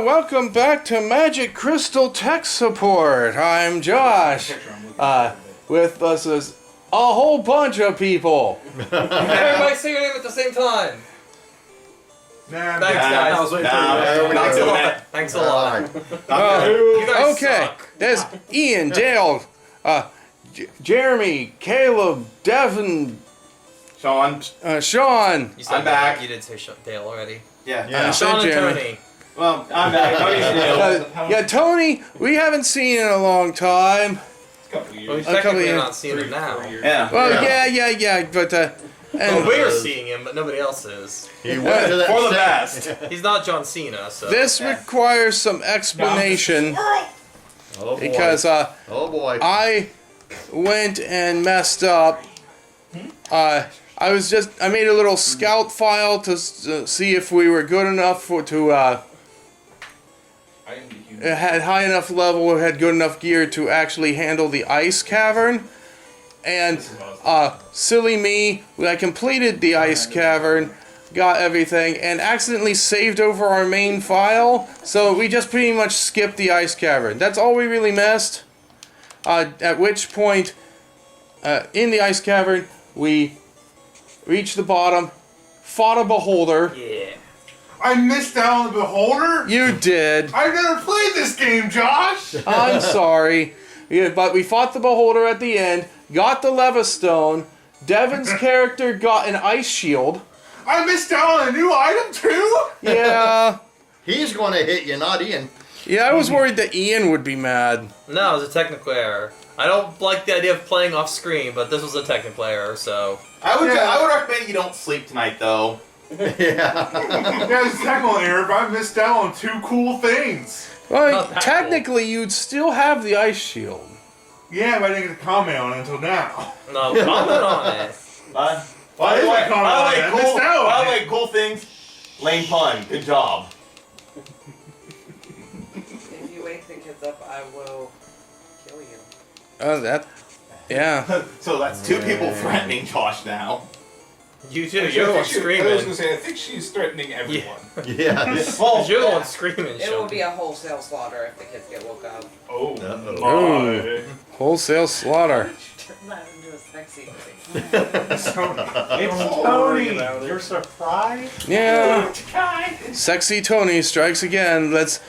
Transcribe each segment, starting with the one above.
welcome back to Magic Crystal Tech Support. I'm Josh. With us is a whole bunch of people. Everybody say your name at the same time. Nah, Thanks, guys. I was waiting for Thanks a lot. Thanks a lot. You guys Okay, suck. there's Ian, Dale, Jeremy, Caleb, Devin, Sean. Sean. You said I'm back. You did say Dale already. Yeah. Sean and Jeremy. Tony. Well, I'm back. How are you doing? Yeah, Tony, we haven't seen in a long time. Couple Well, years. we're technically years. not seeing him now. Yeah. Well, yeah, but Well, we're seeing him, but nobody else is. He went to that For the set. best. He's not John Cena, so. this requires some explanation Oh boy. because oh boy. I went and messed up. I made a little scout file to see if we were good enough had high enough level, had good enough gear to actually handle the ice cavern. And silly me, I completed the ice cavern, got everything, and accidentally saved over our main file. So we just pretty much skipped the ice cavern. That's all we really missed. At which point, in the ice cavern, we reached the bottom, fought a beholder. Yeah. I missed out on the Beholder? You did. I've never played this game, Josh! I'm sorry. Yeah, but we fought the beholder at the end, got the Levistone. Devin's character got an ice shield. I missed out on a new item, too? Yeah. He's going to hit you, not Ian. Yeah, I was worried that Ian would be mad. No, it was a technical error. I don't like the idea of playing off screen, but this was a technical error, so. I would recommend you don't sleep tonight, though. Yeah. Yeah, it's a technical error, but I missed out on two cool things. Well, Not that technically, you'd still have the ice shield. Yeah, but I didn't get to comment on it until now. No, comment on it. By Why the is way, it comment on it? I missed out. by the way, cool things. Lame pun. Good job. If you wake the kids up, I will kill you. Oh, yeah. So that's two people threatening Josh now. You too, you're the one screaming. I was going to say, I think she's threatening everyone. Yeah. Well, You're the one screaming, It will Sean. be a wholesale slaughter if the kids get woke up. Oh. Uh-oh. Ooh. Wholesale slaughter. Turn that into a sexy thing. It's Tony. You're surprised? Yeah. Sexy Tony strikes again. Let's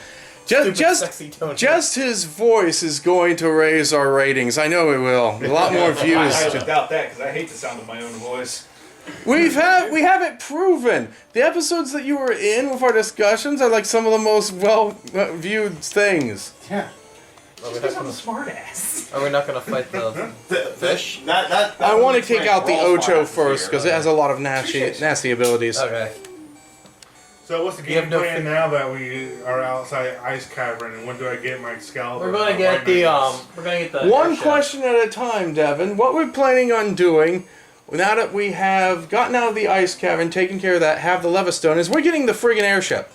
just Sexy Tony. just his voice is going to raise our ratings. I know it will. A lot more views. I doubt that because I hate the sound of my own voice. We have it proven. The episodes that you were in with our discussions are like some of the most well-viewed things. Yeah. Are we not Because I'm gonna, a smart ass. are we not gonna fight the fish? I want to take out the We're all Ocho smart first here. because it has a lot of nasty abilities. Okay. So what's the You game have no plan fi- now that we are outside Ice Cavern, and when do I get my Excalibur? We're gonna get the One airship. question at a time, Devin. What we're planning on doing now that we have gotten out of the ice cavern, taken care of that, have the Levistone, is we're getting the friggin' airship.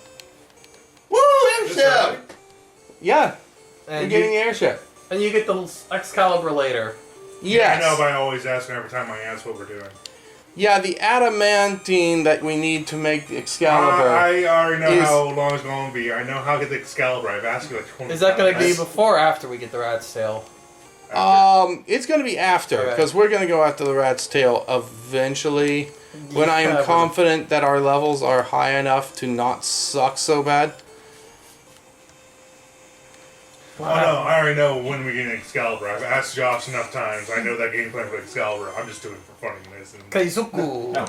Woo, airship! Yeah, we're And getting you, the airship. and you get the Excalibur later. Yes. I know, but I always ask every time I ask what we're doing. Yeah, the adamantine that we need to make the Excalibur. I already know is- how long it's going to be. I know how to get the Excalibur. I've asked you like 20 Is that gonna be times. before or after we get the rat's tail? It's gonna be after, Okay. because we're gonna go after the rat's tail eventually, when I am confident that our levels are high enough to not suck so bad. Oh no, I already know when we get an Excalibur. I've asked Josh enough times. I know that game plan for Excalibur. I'm just doing it for funniness. And Kaizuku. No.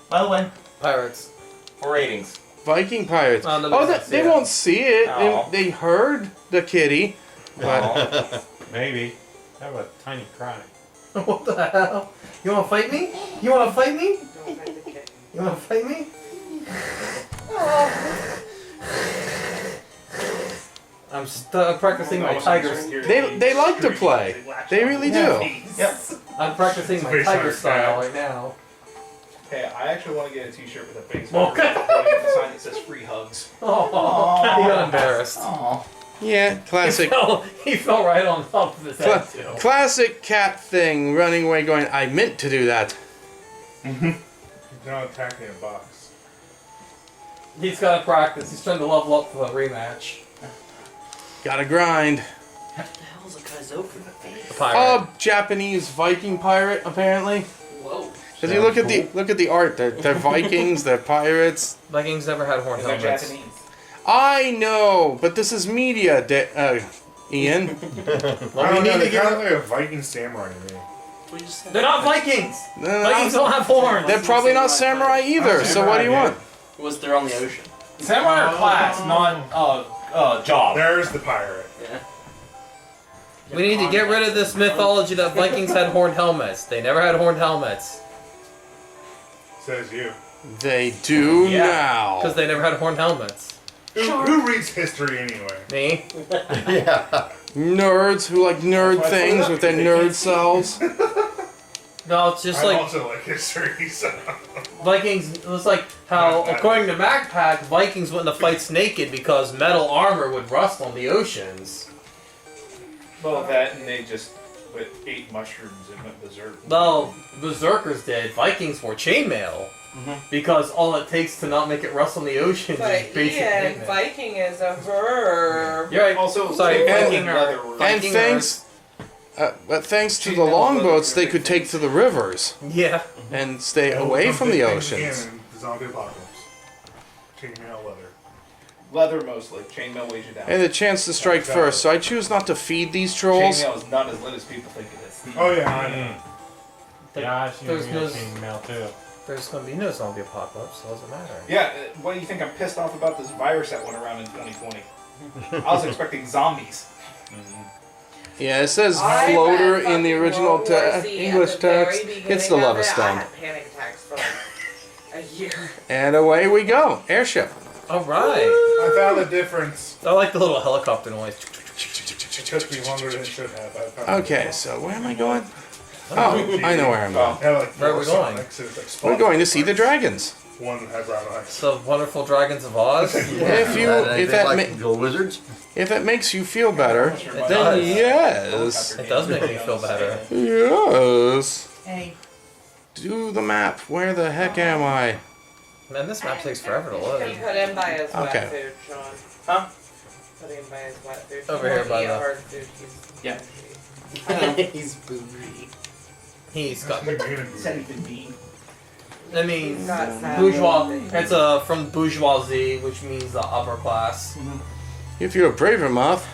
By the way, Pirates. for ratings. Viking pirates. Oh, no, Oh, they they won't see it. Oh. They heard the kitty. But Maybe. Have a tiny cry. What the hell? You wanna fight me? You wanna fight me? Don't fight the kid. You wanna fight me? I'm practicing my tigers. they like to play. They really do. Yep. I'm practicing my It's a tiger base style art right now. Hey, I actually want to get a t-shirt with a baseball Okay. pointing at the sign that says free hugs. Oh, he got embarrassed. Aw. Yeah, classic. He fell right on top of his head too. Classic cat thing, running away going, I meant to do that. Don't attack me in a box. He's got to practice. He's trying to level up for the rematch. Gotta grind. What the hell's a Kaizo for the face? The pirate. Japanese Viking pirate, apparently. Whoa. If you look at the art, they're Vikings, they're pirates. Vikings never had horn They're helmets. Japanese. I know, but this is media, Ian. Well, I we don't need know, to they get. kind of like a Viking samurai to me. We just had They're not Vikings. No, Vikings don't have horns. they're probably not samurai either. So what do you want? Was there on the ocean? Samurai are class, not job. There's the pirate. Yeah. We need to get rid of this mythology that Vikings had horned helmets. They never had horned helmets. Says you. They do Yeah, now. because they never had horned helmets. Who reads history anyway? Me? Yeah. Nerds who like nerd things with their nerd selves. No, it's just I like also like history, so. Vikings. It was like how, according to MacPack, Vikings went into fights naked because metal armor would rust on the oceans. Well, that and they just ate mushrooms and went berserk. Well, berserkers did. Vikings wore chainmail because all it takes to not make it rust on the oceans But is basic Ian, chainmail. Viking is a verb. You're right. Also, Sorry, Viking Viking leather are. were- And Viking but thanks to the longboats, they could take to the rivers Yeah. and stay away from the oceans. The zombie apocalypse. Chainmail leather. leather mostly. Chainmail weighs you down. And the chance to strike first, so I choose not to feed these trolls. Chainmail is not as lit as people think it is. Oh yeah, I know. Yeah, I've seen There's real no- chainmail too. There's gonna be no zombie apocalypse, so it doesn't matter. Yeah, what do you think I'm pissed off about this virus that went around in 2020? I was expecting zombies. Yeah, it says I floater read in the fucking original World War Z English at the very text. beginning It's the of lava it. I stone. had panic attacks for like a year. And away we go. Airship. All right. I found the difference. I like the little helicopter noise. It took me longer than it should have. I found Okay, so where am I going? Oh, I know where I'm going. It had like Where are we four going? Sonics, it was like We're spot going to see the dragons. One that had brown eyes. The wonderful dragons of Oz. If you, Anything if that, like the wizards? if that makes you feel better, does. then yes, It does make me feel better. yes. Hey. Do the map. Where the heck am I? Man, this map takes forever to You load. can put him by his wet Okay. food, Sean. Huh? Put him by his wet food. Over He here won't by eat the- hard food. He's Yeah. He's bougie. He's got. Said he could be. I mean, He's got sad bourgeois. things. It's from bourgeoisie, which means the upper class. If you're brave enough,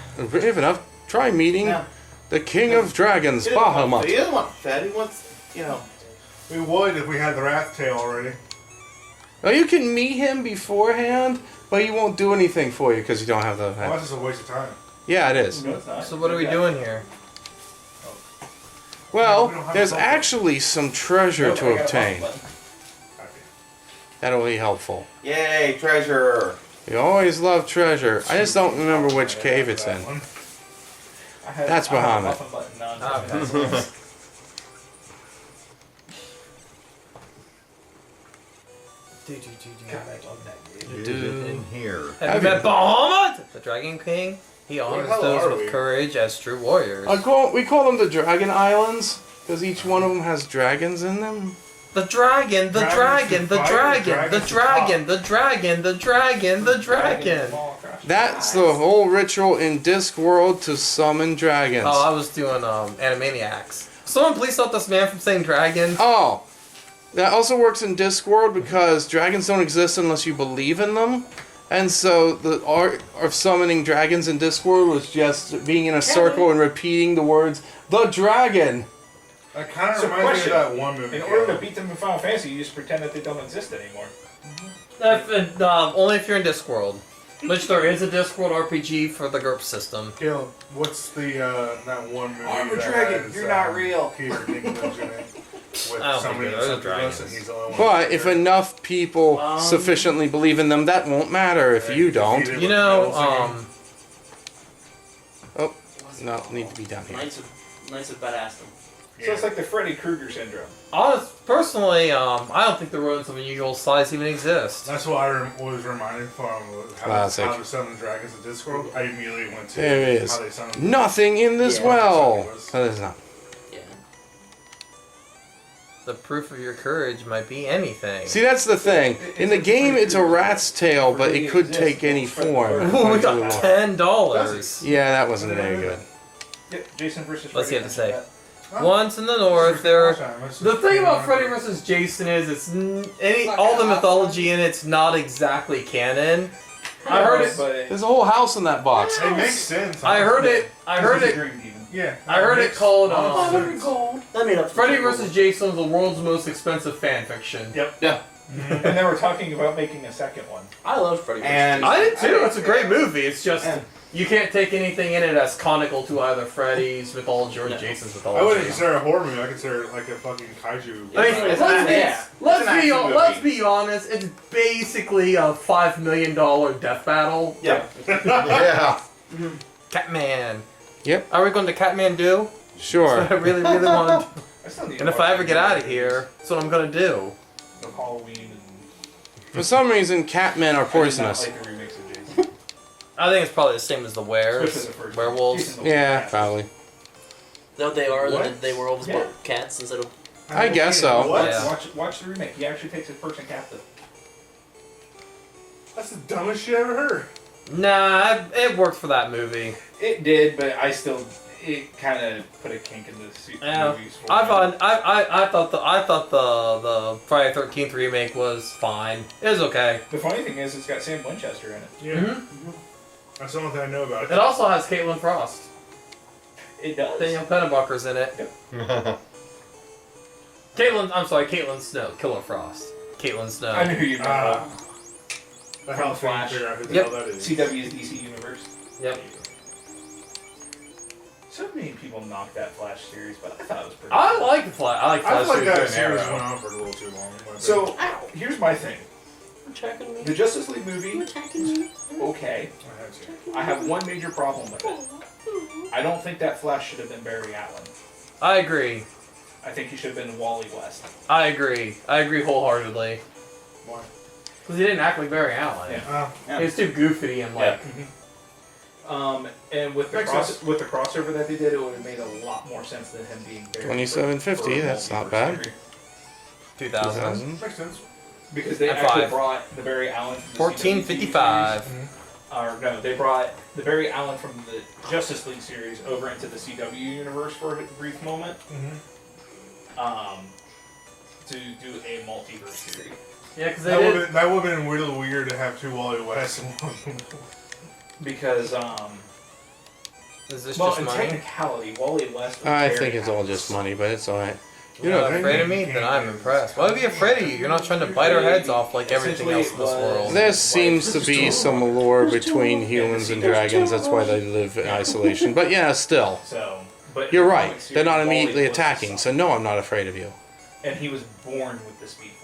try meeting Yeah. the King of Dragons, He doesn't want- Bahamut. He doesn't want fed. He wants, you know. We would if we had the Wrath Tail already. Now you can meet him beforehand, but he won't do anything for you because you don't have the. Well, that's just a waste of time. Yeah, it is. No, it's not. So what are we doing here? Well, We don't have there's a button. actually some treasure Nope, I to got a obtain. button. That'll be helpful. Yay, treasure. We always love treasure. I just don't remember which cave it's in. That's Bahamut. Ah, Is it in here? Have you met Bahamut, the Dragon King? He honors hell those are with we? courage as true warriors. We call them the Dragon Islands because each one of them has dragons in them. The dragon, the dragon, Dragons the to dragon, fire, the dragons to dragon, the dragon, the dragon, the dragon. That's the whole ritual in Discworld to summon dragons. Oh, I was doing Animaniacs. Someone please stop this man from saying dragon. Oh, that also works in Discworld because dragons don't exist unless you believe in them. And so the art of summoning dragons in Discworld was just being in a circle and repeating the words, the dragon. That kind of So reminds question. me of that one movie. In order to beat them in Final Fantasy, you just pretend that they don't exist anymore. Only if you're in Discworld. Which there is a Discworld RPG for the GURP system. Caleb, what's the that one movie? I'm a that dragon, has, you're not real. Peter Dinklage in it. With I don't somebody think that's they're up to us, dragons. and he's the only one. But if enough people sufficiently believe in them, that won't matter if you don't. You know, Oh, no, need to be down here. Knights of Badassdom. So it's like the Freddy Krueger syndrome. personally, I don't think the rodents of unusual size even exist. That's what I was reminded from how Classic. to summon dragons in Discworld. I immediately went to There it is. how they summon them. Nothing in this Yeah. well. Oh, there's not. Yeah. The proof of your courage might be anything. See, that's the thing. In the game, it's a rat's tail, but it could take any form. Ooh, we got $10. Yeah, that wasn't very good. Yep, Jason versus Let's see Freddy. what to say. Once in the north, there. The thing about Freddy Freddy vs. Jason is all the mythology in it's not exactly canon. I heard it. But There's a whole house in that box. It makes sense. I heard it. I heard it. Yeah. I heard it called I mean, Freddy vs. Jason was the world's most expensive fan fiction. Yep. And they were talking about making a second one. I love Freddy. And I did too. It's a great movie. It's just you can't take anything in it as conical to either Freddy's mythology or Jason's I wouldn't mythology. consider it a horror movie. I consider it like a fucking kaiju. I mean, It's an action let's movie. be honest. It's basically a $5 million death battle. yeah. Yeah. Catman. Yep. Are we going to Catman-do? Sure. I really, really want to. I still need to And if watch I ever the get out of movies. here, that's what I'm going to do. The Halloween and For some reason, catmen are I did not poisonous. like the remakes of Jason. I think it's probably the same as the Especially Wares. the first one. Werewolves. Jason was Yeah, badass. probably. No, they are. What? They were always Yeah. cats instead of. I guess so. What? Yeah. Watch the remake. He actually takes his person captive. That's the dumbest shit I ever heard. Nah, it worked for that movie. It did, but it kind of put a kink in the Yeah. movies. For I me. thought the Friday 13th remake was fine. It was okay. The funny thing is, it's got Sam Winchester in it. Yeah. That's the only thing I know about it. It also has Caitlin Frost. It does. Daniel Pennebucker's in it. Caitlin Snow. Killer Frost. Caitlin Snow. I knew who you meant. I have to Flash. figure out who the Yep. hell that is. CW's DC Universe. Yep. So many people knocked that Flash series, but I thought it was pretty. I cool. like Flash. I like I Flash feel like that Green series Arrow. went on for a little too long. So here's my thing: Attacking me. the Justice League movie, Attacking me. okay. I had to. I have one major problem with it. I don't think that Flash should have been Barry Allen. I agree. I think he should have been Wally West. I agree. I agree wholeheartedly. Why? Because he didn't act like Barry Allen. Yeah. He was too goofy and like. And with the Makes sense. with the crossover that they did, it would have made a lot more sense than him being Barry. 2750, that's not bad. 2000. 2000. Makes sense. Because they At actually five. brought the Barry Allen from the 1455. CW series, or no, they brought the Barry Allen from the Justice League series over into the CW universe for a brief moment. To do a multiverse series. Yeah, because they That did. would have been really weird to have two Wally West and one. Because Is this well, just in money? technicality, Wally West. Was I Barry think it's all Allen's just son. money, but it's alright. You're not afraid of me? Then I'm impressed. Why would I be afraid of you? You're not trying to bite our heads off like everything else in this world. There seems to be some allure between humans and dragons, that's why they live in isolation. But yeah, still. So, but You're in the right. comic They're not series, Wally immediately was his attacking, son. so no, I'm not afraid of you. And he was born with the Speed Force.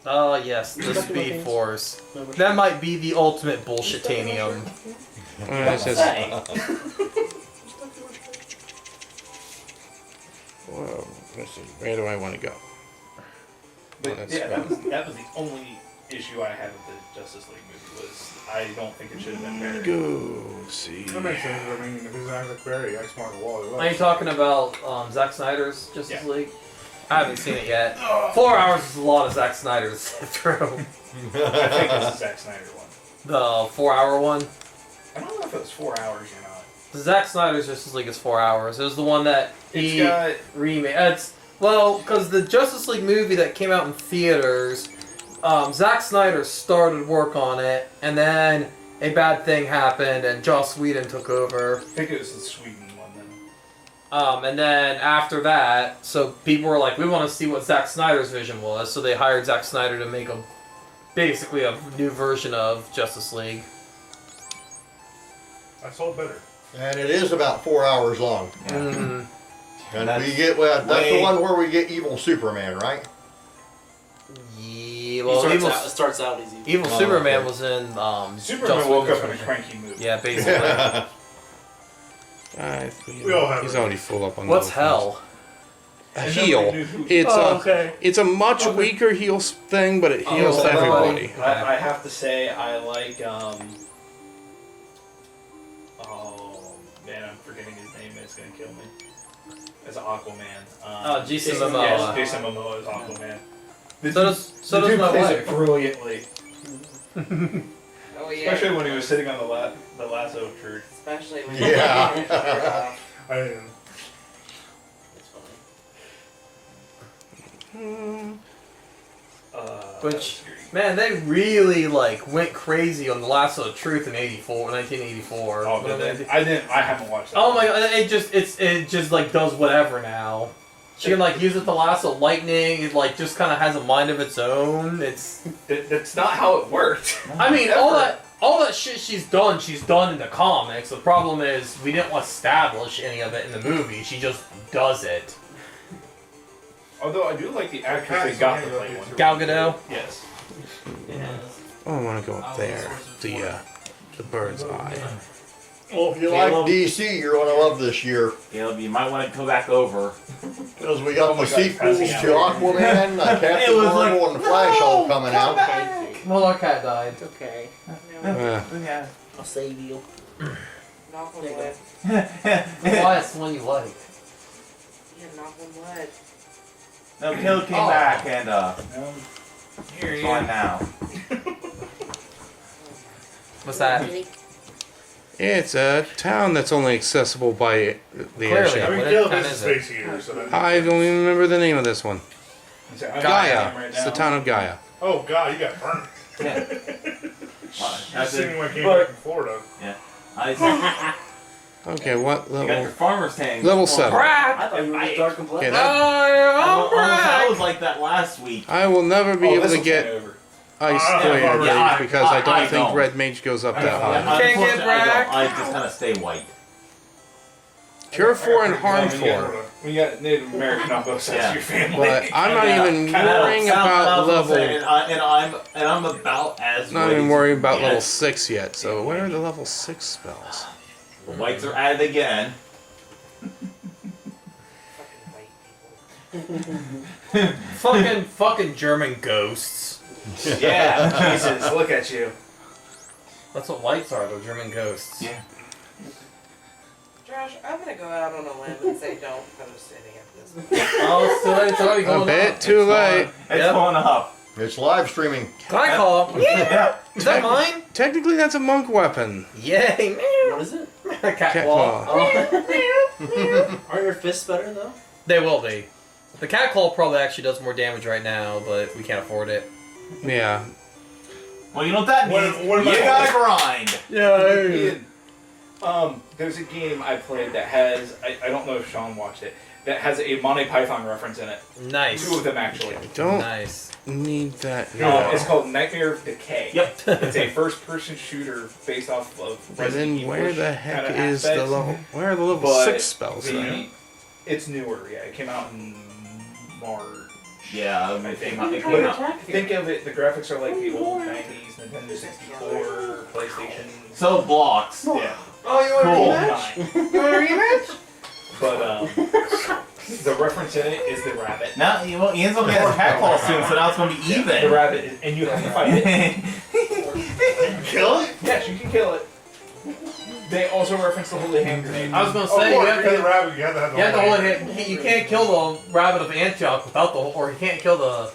Oh yes, the Speed Force. That might be the ultimate bullshitanium. It's just, whoa, let's see, where do I want to go? But that's yeah, fine. that was the only issue I had with the Justice League movie was I don't think it should have been Barry. Go see. That makes sense. I mean, who's not like Barry? I smart Wally West. Are you talking about Zack Snyder's Justice Yeah. League? I haven't seen it yet. 4 hours is a lot of Zack Snyder to sit through. I think it's the Zack Snyder one. The 4 hour one. I don't know if it was 4 hours or not. The Zack Snyder's Justice League is 4 hours. It was the one that he It's got remade. Well, because the Justice League movie that came out in theaters, Zack Snyder started work on it, and then a bad thing happened, and Joss Whedon took over. I think it was the Sweden one then. And then after that, so people were like, we want to see what Zack Snyder's vision was, so they hired Zack Snyder to make basically a new version of Justice League. I sold better. And it is about 4 hours long. Mm. And That's we get, well, that's way- the one where we get evil Superman, right? Yeah, well, It starts out easy. Evil Oh, Superman okay. was in Superman Joss woke Whedon's up in a version. cranky mood. Yeah, basically. We all have He's it. already full up on What's those hell? things. A And heal. nobody knew who- It's okay. it's a much weaker heal thing, but it heals Oh, everybody. I have to say I like oh man, I'm forgetting his name and it's gonna kill me. as Aquaman. Jason Yes, Momoa. Jason Momoa as Aquaman. So does my plays it wife. brilliantly, Oh yeah. especially when he was sitting on the lasso of truth. Especially when Yeah. I didn't. It's funny. Which, man, they really like went crazy on the Lasso of Truth in 1984. Oh, did they? I haven't watched that. Oh my god! It just like does whatever now. She can like use it to lasso lightning. It like just kind of has a mind of its own. That's not how it worked. I mean, all that shit she's done in the comics. The problem is we didn't establish any of it in the movie. She just does it. Although I do like the actress that got to play one. Gal Gadot. Yes. Oh, I want to go up there. The bird's eye. Well, if you like DC, you're going to love this year. Caleb, you might want to go back over. Because we got Oh my the God, sequels to passing out. Aquaman, Captain It was Marvel, like, and the Flash all coming out. Well, our cat died. It's okay. Yeah. I'll save you. Knock on wood. Why it's the one you like? Yeah, knock on wood. No, Caleb came back and Here it's he on is. now. What's that? It's a town that's only accessible by the Clearly. I airship. mean, What Caleb kind is a is it? space eater, so that. I don't even remember the name of this one. I'm Gaia. right It's the now. town of Gaia. Oh God, you got burned. Yeah. Just That's sitting it. when I came But- back from Florida. I Okay, what you got your level? farmer's tank. Level 7. I thought you were just dark and black. Okay, that, I was like that last week. I will never be Oh, able this to will get carry over. Ice I don't Flare have Mage I- because I don't I think don't. Red Mage goes up that high. can't get Unfortunately, Brack. I just kind of stay white. Cure 4 and Harm When 4. you got Native American on both sides Yeah. of your family. But I'm not even Kinda worrying sound about what I was level. saying, and I'm about as Not white even as worrying about it level gets. 6 yet. So where are the level 6 spells? The whites are at it again. Fucking white people. fucking German ghosts. Yeah, Jesus, look at you. That's what whites are. They're German ghosts. Yeah. Josh, I'm gonna go out on a limb and say don't post any of this. Oh, so it's already A going bit up. too late. It's Yep. going up. It's live streaming. Can I call? Yeah. Is that mine? Technically, that's a monk weapon. Yay, What is it? Cat Cat claw. claw. Aren't your fists better though? They will be. The cat claw probably actually does more damage right now, but we can't afford it. Yeah. Well, you know what that What- means? what You about- gotta grind. Yeah. There's a game I played that has, I don't know if Sean watched it, that has a Monty Python reference in it. Nice. 2 of them actually. Don't Nice. need that. It's called Nightmare of Decay. Yep. It's a first-person shooter based off of And Resident then where Evil-ish the heck kinda is the aspects. level? Where are the level But 6 spells? the- Then? It's newer, yeah. It came out in March. Yeah, I think. it came out. Think of it, the graphics are like the old 90s Nintendo 64, PlayStation. So blocks. Yeah. Oh, you want Cool. a rematch? You want a rematch? But the reference in it is the rabbit. Now, Ian's gonna get his cat claw soon, so now it's gonna be The even. rabbit, and you have to fight it. Kill it? Yes, you can kill it. They also reference the holy hand grenade. I was gonna Of say course, you have if you're to. the rabbit, you have to have the You have to whole hold hand. it. You can't kill the rabbit of Antioch without the, or you can't kill a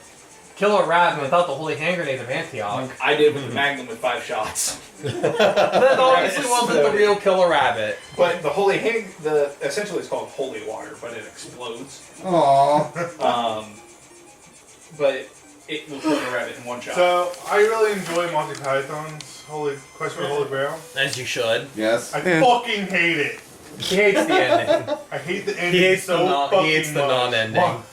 rabbit without the holy hand grenade of Antioch. I did with the Magnum with 5 shots. That obviously wasn't the real killer rabbit. But the holy hand, essentially it's called holy water, but it explodes. Aww. But it will kill the rabbit in 1 shot. So I really enjoy Monty Python's Holy Quest for the Holy Grail. As you should. Yes. I Yeah. fucking hate it. He hates the ending. I hate the He ending hates so the non. fucking He hates the much. non-ending.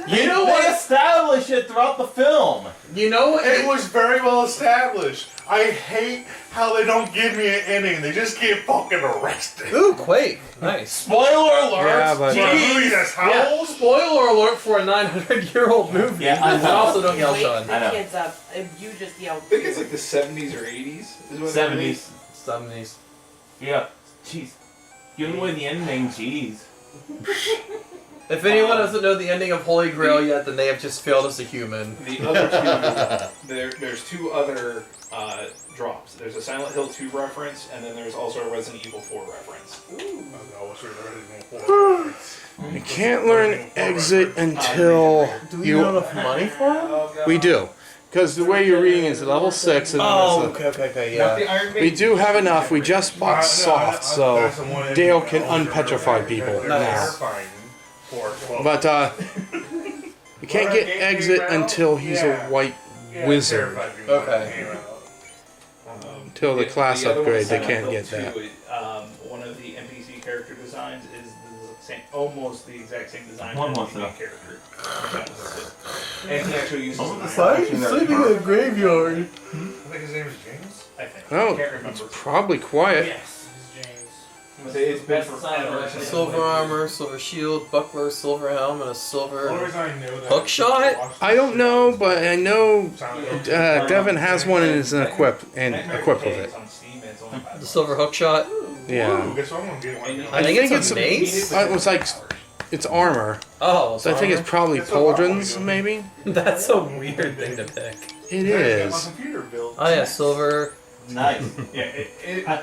You know they establish it throughout the film. You know what? It was very well established. I hate how they don't give me an ending. They just get fucking arrested. Ooh, Quake. Nice. Spoiler alert. Yeah, but- For a movie that's how Yeah. old? Spoiler alert for a 900-year-old movie. Yeah, I And know. also don't yell, Wake son. the I know. kids up. You just yelled. I think it's like the 70s or 80s. Is what it 70s. 70s. Yeah. Jeez. Giving away the ending, jeez. If anyone doesn't know the ending of Holy Grail yet, then they have just failed as a human. is. The other two, there's 2 other drops. There's a Silent Hill 2 reference, and then there's also a Resident Evil 4 reference. You can't learn exit until Do we have enough money for him? we do. Because the way you're reading is level 6. And then okay, yeah. we do have enough. We just bought soft, so Dale can unpetrify people now. But you can't get exit until he's a white wizard. Okay. Until the class other one upgrade, is they Silent can't Hill get that. 2, one of the NPC character designs is the same, almost the exact same design One as the month main now. character. And he actually uses Why are you sleeping in a graveyard? I think his name is James. I think. Oh, I can't it's remember. probably quiet. Yes, it's James. It's been forever. since- Silver armor, silver shield, buckler, silver helm, and a silver Only reason I know that hook shot? I don't know, but I know Silent Hill. Devin has one and is equipped with it. On Steam, it's only The silver hook shot. Yeah. Ooh, guess what? I'm gonna get one. I think it's a a- mace. It's like it's armor, Oh, so I think it's probably pauldrons, maybe. That's a weird thing to pick. It My is. computer built. Oh yeah, silver. Nice. Yeah,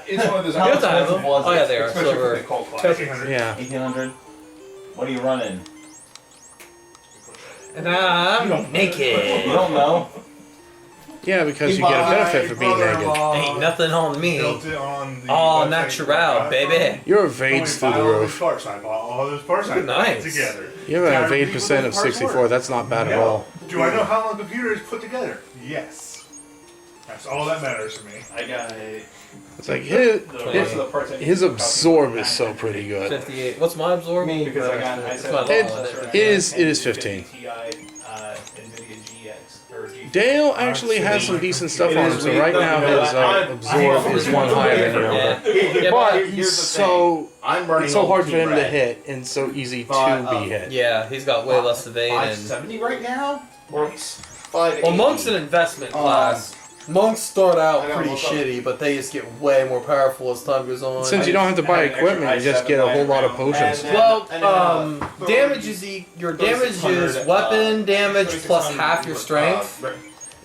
it's one of those. You have to have them. Oh yeah, they are Especially for silver. the cult class. 1300. Yeah. 1800. What are you running? And I'm You naked. don't know. Yeah, because you get a benefit for being naked. Ain't nothing on me. Built it on the All website natural, you baby. Your Only evades through buy the all those roof. parts. I bought all those parts. I put Nice. it together. You have an Can I evade read percent what of those parts 64. were? That's not bad at No. all. Do I know how long the computer is put together? Yes. That's all that matters to me. I got It's like his most of the parts I need his to absorb copy is so pretty good. 58. What's my absorb? because I It's said my It level. is 15. Ti, NVIDIA GX or GeForce. Dale actually has some decent stuff on him, so right now his absorb is one higher than your Yeah. other. Yeah, But but he's so I'm running it's so hard for Team him to Red. hit and so easy to But, be hit. yeah, he's got way less evade and. 570 right now? Or Nice. 580? Well, Monk's an investment class. Monks start out pretty shitty, but they just get way more powerful as time goes on. Since you don't have to buy have an extra equipment, you just get a whole lot of potions. And Well, then, damage is your damage is weapon damage plus half your strength.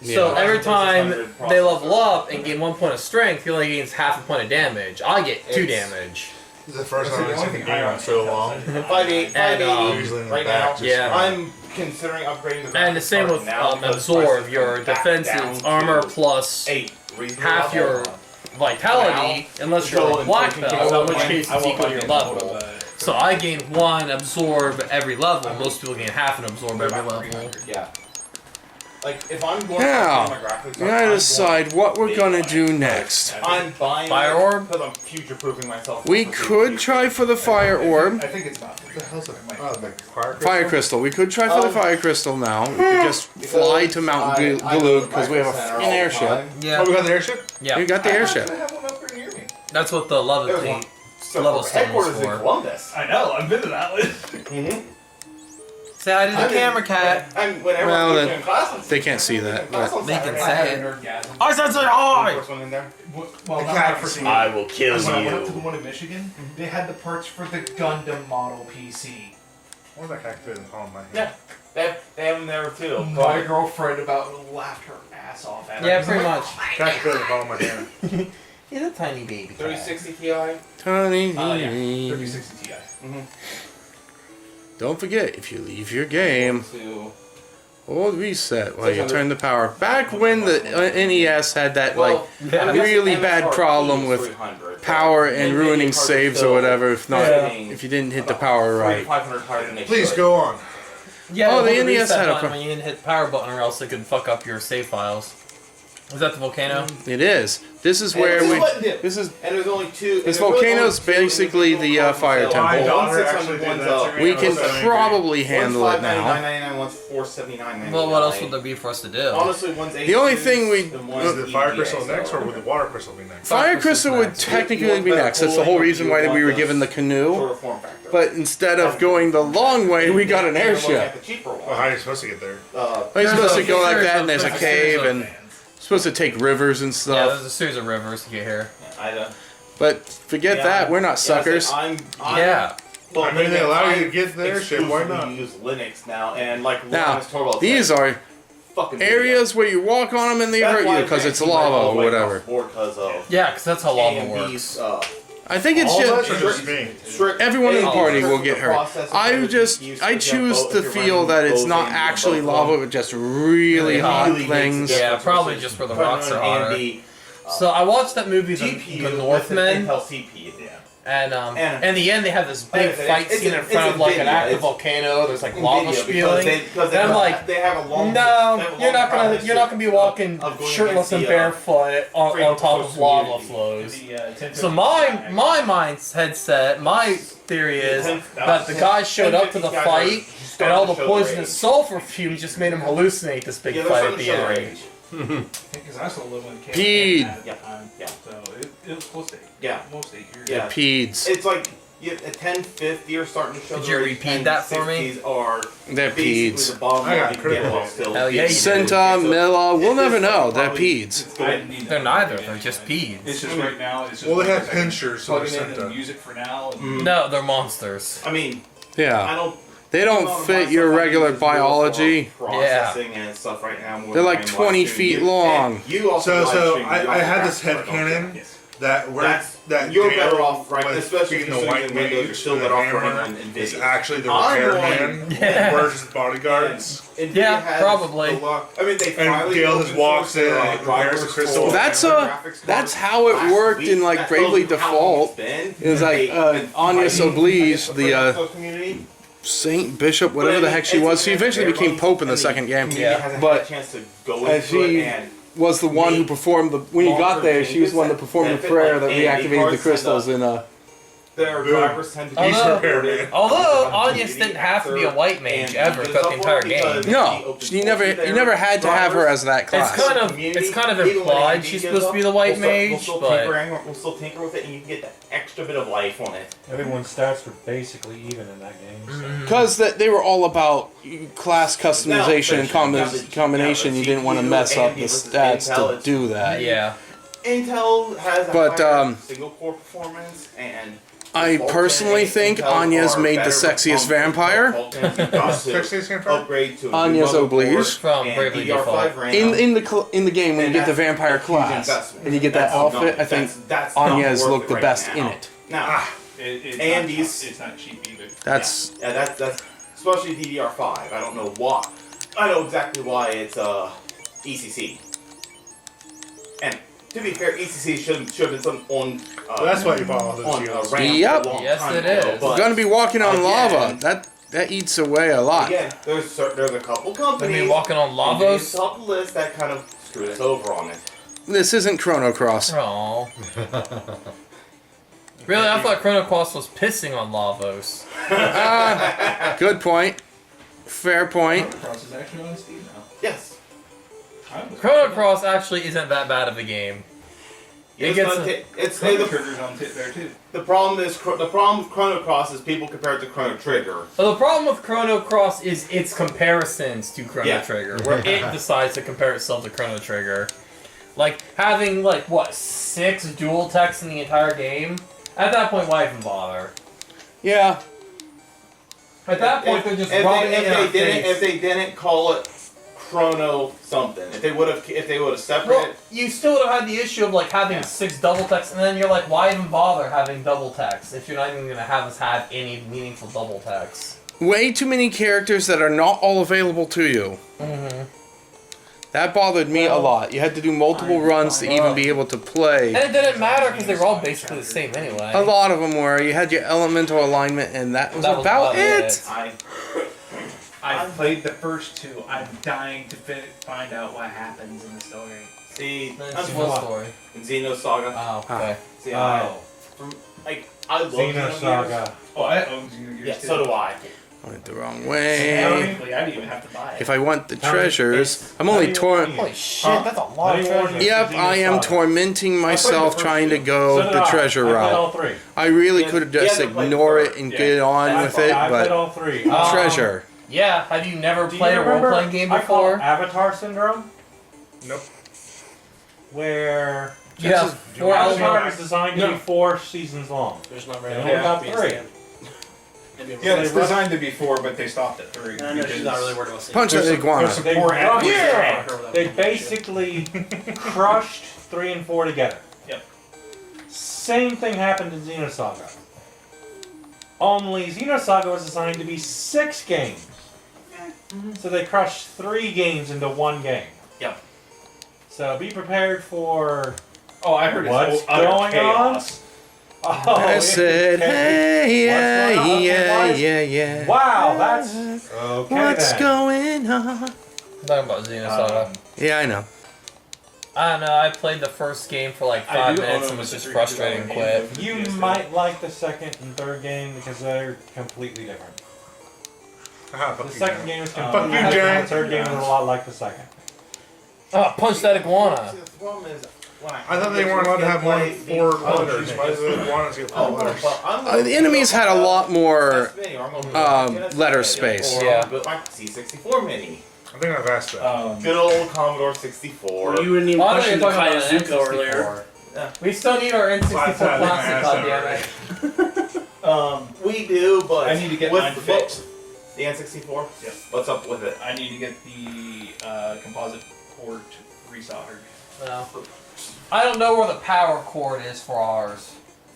So Yeah. every time they level up and gain 1 point of strength, he only gains half a point of damage. I get 2 damage. This is the first time I've seen the game in so long. 580, And, 580 Usually in the right back, now. just- Yeah. I'm considering upgrading the And the same with now because absorb. prices Your come back defense down is to armor plus 8. Reasonable half level. your vitality, unless you're Go a and black take belt, control in which of case I it's won't equal to your find level. it, So I gain 1 absorb every level. Most people gain half an absorb every level. Yeah. Like, if I'm going Now, to my graphics, we gotta decide what we're gonna do next. I'm buying Fire orb? because I'm future-proofing myself. We could try for the fire orb. I think it's not. What the hell's it? Oh, the fire Fire crystal. We could try for the fire crystal now. We could just fly to Mount Glug because we have a freaking airship. Yeah, Oh, we got the airship? yeah. We got the I airship. have one up here near me. That's what the level There's thing. one. So Level headquarters stones in for. Columbus. I know. I've been to that one. Mm-hmm. Say hi to the camera cat. And whenever Well, I'm then, in class, they can't see that, but they can say say it. Nerdgasm. I said say hi. First one in there. Well, The not cat my first can one. see. will kill When I went to the one in Michigan, they had the parts for the Gundam model PC. What was that cat fit in the palm of my hand? Yeah. They have them there too. My girlfriend about laughed her ass off at it. Yeah, pretty much. Cat fit in the palm of my hand. He's a tiny baby. 3060 Ti. Tony. Yeah, 3060 Ti. Don't forget, if you leave your game, To hold reset while you turn the power. Back when the NES had that like I guess really the bad MSRP problem is with 300, power but and NVIDIA ruining cards are saves still or whatever, if not getting if you didn't hit the power right. 500 higher than they Please should. go on. Yeah, Oh, the hold NES reset had a button pro- when you didn't hit the power button, or else it could fuck up your save files. Is that the volcano? It is. This is where And we. what did- This is. And there's only two. This and there's really volcano's only two basically the, individual fire cards. temple. My daughter One's actually 600, did one's that up. to me. We I can was so angry. probably handle it now. One's $599.99, one's $479.99. Well, what else would there be for us to do? Honestly, one's The only thing we- Is the fire crystal next or would the water crystal be next? Fire crystal would technically be next. That's the whole reason why we were given the canoe. Shorter form factor. But instead of going the long way, we got an And we're looking airship. at the cheaper one. Well, how are you supposed to get there? Well, you're supposed to go like that, and there's a There's a cave, series of and supposed to take rivers and Yeah, stuff. there's a series of rivers to get here. I don't. But forget that, we're not suckers. I'm Yeah. Well, I mean, they allow you to I'm get the airship, why not? exclusively use Linux now, and like Now, Linus Torvalds these said, are fucking areas where you walk on them and they hurt you because it's lava or whatever. Because of Yeah, because that's how lava AMD's, works. I think it's All just that's just me. strict everyone in the AMD party will strict get hurt. process of I everything I used choose both- to if you're feel running that it's both not AMD on actually both of lava, them. but just really hot Really makes a things. difference. Yeah, probably just where the rocks are hotter. AMD So I watched that movie, The GPU Northman, Intel CPU. and And- in the end they have this big It's- fight it's scene a- in front it's of like an NVIDIA. active It's volcano. There's like lava NVIDIA, spewing. because And I'm like, they have a long no, they have a you're long not gonna be walking of going shirtless and against the, barefoot on freedom top of of lava community. flows. The, So my mindset set, my theory is that the guys showed up to the fight and all the poisonous sulfur fumes just made them hallucinate this big Yeah, fight they're at the starting to show their end. age. Because I still live in Canada. Peed. Yeah. Yeah. So it was close to Yeah. almost 8 years. Yeah. Peds. It's like at 1050 are starting to show. Could you repeat that for me? Are They're basically peds. the bottom I got line you can get critical. while still Hell yeah, you being- do. Senta, So Milla, we'll it's never just know. They're probably- peds. it's I going- didn't need They're that. neither, they're just peeds. It's just right now. It's just Well, they have because I can pinchers, so plug they're it in sent the to. music for now. And No, they're monsters. I mean, Yeah. I don't. They don't fit your regular biology. Processing and stuff right now. more They're than like I am 20 live streaming. feet You- long. and You also So live stream, you I also had this backtrack on headcanon that. that where That's that you're Dale better off, right? was Especially being the considering white Windows, you're mage, still the better off running hammer, on NVIDIA. is actually the I'm repairman going- who wears his bodyguards. NVIDIA Yeah, has probably. a lot- I mean, they And finally Gale open just walks sourced in their, and repairs the drivers crystal. for That's graphics that's cards how it last worked week. in like That Bravely tells you how long Default. it's been. It was like They've been Anya fighting Soblige, for the community. Saint Bishop, whatever the heck she was. She eventually became Pope in the second game. Community hasn't But- had a chance to go and into she- it and Was the one who performed the when you got there. She was the one that performed the prayer that reactivated the crystals in their Boom. drivers tend to be He's repairman. Although Anya didn't have to be a white mage ever throughout the entire game. No, you never had to have her as that class. It's kind of implied she's supposed to be the white mage, but we'll still tinker with it, and you can get that extra bit of life on it. Everyone's stats were basically even in that game. So. Because they were all about class customization and combination. You didn't want to mess up the stats to do that. yeah. Intel has a But, higher single core performance, and I personally think Anya's made the sexiest vampire. Sexiest vampire? Upgrade to Anya's Oblige. From Bravely Default. In the game when you get the vampire class and you get that outfit, I think Anya's looked the best in it. Now, It's not cheap either. That's yeah, that's especially DDR5. I don't know why. I know exactly why it's ECC. And to be fair, ECC should have been some on. So that's why you bought all those on shields. RAM Yep. a long Yes, time it ago, is. but we're gonna be walking on lava. again- That eats away a lot. Again, there's a couple I companies. mean, walking on Lavos. Top of the list that kind of screwed us over on it. This isn't Chrono Cross. Aww. Really, I thought Chrono Cross was pissing on Lavos. Good point. Fair point. Cross is actually on Steam now. Yes. Chrono Cross actually isn't that bad of a game. It gets It's Chrono Trigger's on there too. the problem with Chrono Cross is people compare it to Chrono Trigger. So the problem with Chrono Cross is its comparisons to Chrono Yeah. Trigger, where it decides to compare itself to Chrono Trigger. Like, having, like, what, 6 dual techs in the entire game? At that point, why even bother? Yeah. At that point, they're just If rubbing it in our if face. they didn't call it Chrono something, if they would have Well, separated. you still would have had the issue of, like, having 6 double techs, and then you're like, why even bother having double techs if you're not even going to have us have any meaningful double techs? Way too many characters that are not all available to you. Mm-hmm. That bothered me a lot. You had to do multiple runs to even be able to play. And it didn't matter because they were all basically the same anyway. A lot of them were. You had your elemental alignment, and that was about it. I've played the first 2. I'm dying to find out what happens in the story. See, That's that's one story. in Xenosaga. Oh, okay. See, I love Xenosaga. Oh, I own Xenogears Yeah, too. so do I. Went the wrong way. Technically, I didn't even have to buy it. If I want the treasures, I'm only Holy shit, that's a lot of treasure. Yep, I am tormenting myself trying to go So did the I. treasure I played all route. 3. I really Yeah, could have you just haven't played ignore the it and yeah. get on with it, I played but all 3. treasure. Yeah, have you never Do you played a remember- role-playing game I call it before? Avatar Syndrome, Nope. where Yeah, 4 Avatar elements. is designed to be 4 seasons long. There's not They very only got many. 3. Yeah, it's designed to be 4, but they stopped at 3. I know she's not really worried about saying Punch the iguana. There's some They poor crushed- actors. They basically crushed 3 and 4 together. Yep. Same thing happened in Xenosaga. Only Xenosaga was designed to be 6 games. So they crushed 3 games into 1 game. Yep. So be prepared for Oh, I heard What's it's utter going chaos. I said, hey, yeah, What's going on? yeah, Okay, yeah, yeah. wow, that's okay. What's then. going on? I'm talking about Xenosaga. Yeah, I know. I don't know. I played the first game for like I 5 do minutes own and was a just Mr. frustrated and Development quit. game. You Yes, might like the second and third game because they're completely different. Ah, fuck The you, second man. game is Fuck completely you, different. Jack. The third game is a lot like the second. Oh, punch that iguana. See, the problem is, when I thought they weren't allowed to have more than 4 letters. Why does the iguanas get 4 Oh, letters? well, I'm The enemies had a lot more more letter space. Yeah. But my C64 mini. I think I've asked that. Good old Commodore 64. Well, you wouldn't even Why are question you the talking about an Kayazuka earlier. N64? We still need our N64 Well, plastic, goddammit. We do, but I need to get with mine the fixed. The N64? Yep. What's up with it? I need to get the composite port resoldered. No. I don't know where the power cord is for ours.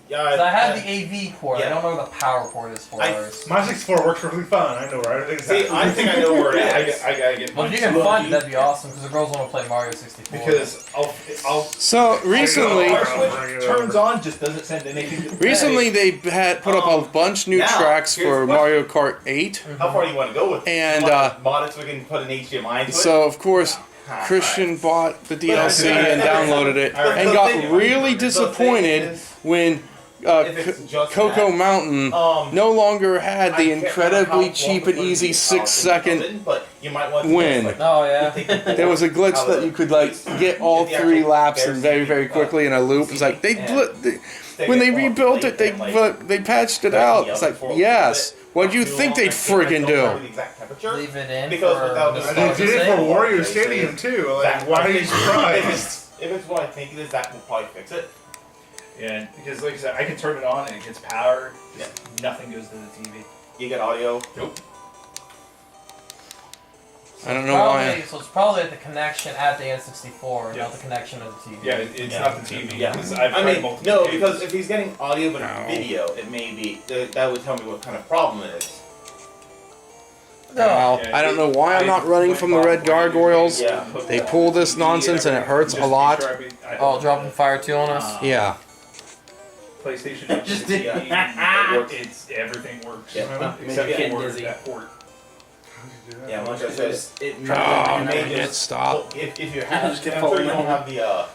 Yeah, 'Cause I have the AV cord. I yeah. don't know where the power cord is for ours. My 64 works perfectly fine. I know where everything's See, at. I think I know where it is. I gotta get Well, mine. if you can find it, that'd be awesome. Because the girls want to play Mario 64. Because I'll So recently, our I'll bring switch it turns over. on, just doesn't send anything to the recently they had put up a bunch new now, tracks here's for the Mario Kart 8, How far do you want to go with it? And, You wanna mod it so we can put an HDMI into it? so of course Ah, Christian bought the DLC and downloaded it, and got really disappointed when if it's just Coco that, Mountain no longer had the incredibly cheap and easy 6-second but you might want win. Oh, yeah. There was a glitch that you could like get all 3 laps and very quickly in a loop. It's like when they rebuilt it, they patched it out. It's like, yes, what'd you think they'd friggin' do? Leave it in Because for without the the- They did it for same. Wario Stadium too. Like, why are you surprised? If it's what I think it is, that will probably fix it. Yeah, because like I said, I can turn it on and it gets power. Just nothing goes to the TV. You get audio. Nope. I don't know why. So it's probably the connection at the N64, Yeah. not the connection of the TV. Yeah, it's not the TV. Yeah. Because I've I tried mean, multiple no, cases. because if he's getting audio but not No. video, it may be that would tell me what kind of problem it is. Well, I don't know why I'm not running from the red gargoyles. Yeah. They pull this nonsense and it hurts a lot. Oh, dropping Fire 2 on us? Yeah. PlayStation Just TV, did- it's everything works. Yeah. Except Make it for dizzy. that port. Yeah, like I said, it may, Oh, you may man, just stop. If you have, Just get I'm sure you folded. don't have the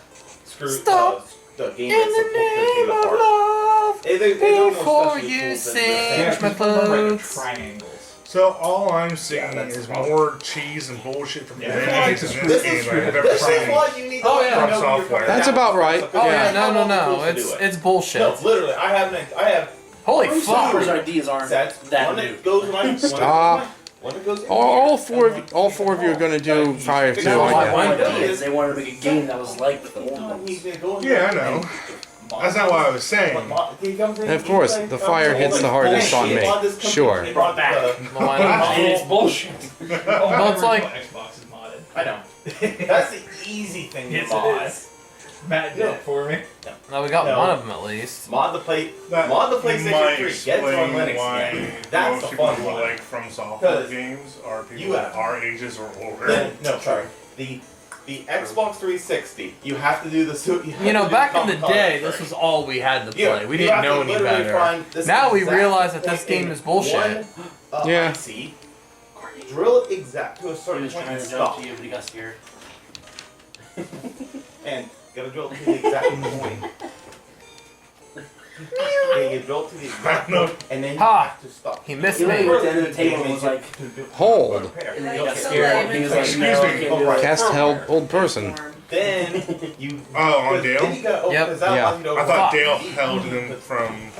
screw Stop. the game In that's the supposed to name take of apart. love, They don't know before special you tools than sing. this. Yeah, my just remember like clothes. triangles. So all I'm seeing Yeah, that's is the problem. more cheese and bullshit from the Yeah. enemies in This this game is I've ever this is seen. what you need to Oh, yeah. know when From you're software. putting That's down about stuff. right. Oh, yeah, Yeah. no, To it's do it. it's bullshit. No, literally, I have Holy Some fuck. of his ideas aren't sets. that One new. that goes when Stop. When it goes All four of you are going to do Fire 2, No, I my guess. point Ideas, they wanted to make a game that was like the old ones. Yeah, I know. That's not what I was saying. And of course, the fire hits the hardest on me. Sure. Brought back. And it's bullshit. Well, it's like- Xbox is modded. I know. That's the easy thing to Yes, mod. it is. Matt did it for me. No, we got No. one of them at least. Mod the That mod the might PlayStation 3. Get it on explain Linux. why again. That's most the people fun who one. like from software 'Cause games are people you that have- our ages or older. Then, no, sorry. The Xbox 360. You have to do the suit. You know, back in the day, this was all we had to play. We didn't know any better. Now we realize that this game is bullshit. Yeah. IC, drill it exact to a He certain was point trying and to jump stop. to you, but he got scared. And gotta drill it to the exact point. Yeah, you drill it to the exact No. point, and then you Ha! have to stop. He missed He went me. to the end of the table and was like, Hold. and then he got That's scared. He was like, Excuse no, I me. can't Oh, do right. it. Cast held old person. Then you. Oh, on then Dale? you gotta open Yep. this out, Yeah. allows you to I open thought it. Dale held him from.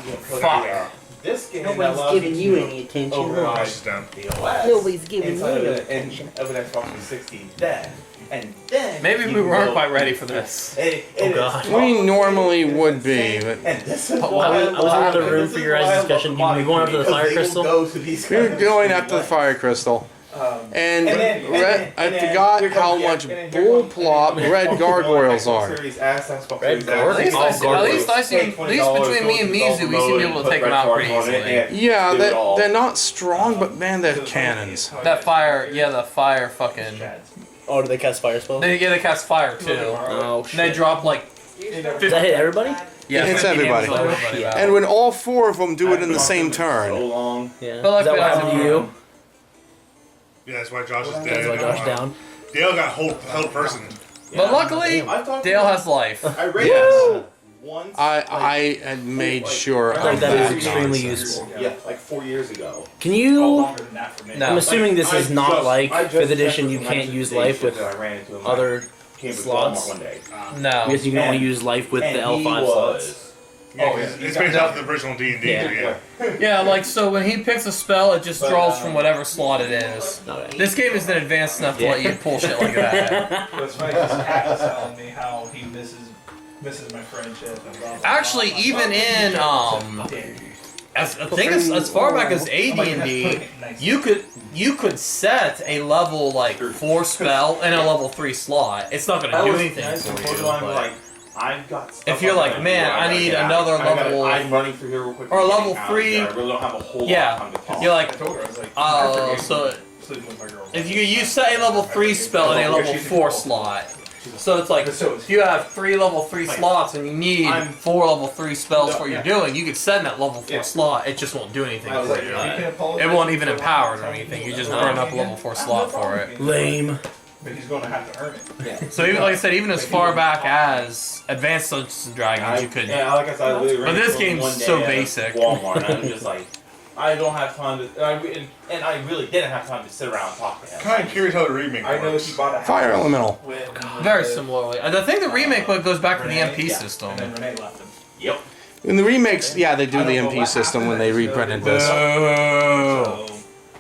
Fuck. This game Nobody's allows giving you to any attention. override She's done. the OS Nobody's giving you inside any of an attention. Xbox 360. Then, And then Maybe you we weren't go- quite ready for this. It Oh, is God. totally We normally would be, insane. but And this is I why was in another and room this for is your guys' why I love discussion. the You going after the because fire they will crystal? go to these we were kind of going extreme after the lengths. fire crystal. And, and I then forgot here comes- how yeah, much and then here bull comes- plop and then red Xbox gargoyles One, are. Xbox Series S, Xbox Red Series X. gargoyles? At least I see, at least between me and Mizu, we seem to be able to take them out pretty easily. Yeah, Do it all. they're not strong, but man, they're cannons. That fire, yeah, the fire fucking. Oh, do they cast fire spells? They cast fire too. Oh, And they shit. drop like. Does that hit everybody? Yeah, It hits 50 damage everybody. to everybody. And when all four of them do it in the same So turn, long. Yeah. But like Is that what that- happened to you? Yeah, that's why Josh is dead. That's why Josh down. Dale got held person. But luckily, I've talked Dale to has life. I read Yes. it once. I had made sure Like of that is that extremely nonsense. useful. Yeah, like 4 years ago. Can you? Longer than that for me. No. I'm assuming this is not like I just 5th edition. checked You with can't the use United life States with that I ran into him. other Came to slots. Walmart one day. No. Because you can only And- use life with and the he L5 slots. was- Yeah, Oh, yeah. it's based off the original D&D. Yeah. Yeah, like so when he picks a spell, it just draws from whatever slot it is. Okay. This game isn't advanced enough to let you pull shit like that. What's funny is Cat was telling me how he misses my friendship. And blah, blah, Actually, blah, even blah, in blah. as a thing as far back as AD&D, you could set a level like 4 spell and a level 3 slot. It's not gonna do anything for you. I'm but- like, I've got stuff If you're I'm like, gonna man, do. I gotta need get out. another I gotta- level- I'm running through here real quick. or a and level getting out 3 there. I really don't have a whole Yeah. lot of time to talk. You're like, I told her, I was like, so sleeping with my girl. if you set a level 3 spell and a level 4 slot, so it's like if you have 3 level 3 slots and you need 4 level 3 spells for what you're doing, you could set in that level 4 slot. It just won't do anything I was for like, you. you can It won't even empower it or anything. You just burn up a level 4 slot for it. Lame. But he's going to have to earn it. So even like I said, even as far back as Advanced Dungeons and Dragons, you could. Yeah, like I said, I literally ran But this into him game's one day so at basic. Walmart, and I was just like, I don't have time to, and I really didn't have time to sit around and talk to him. Kind of curious how the remake I know works. he bought a house Fire elemental. Very similarly. I think the remake one goes back to the MP system. And then Renee left him. Yep. In the remakes, yeah, they do the MP system when they reprinted this. Oh. So,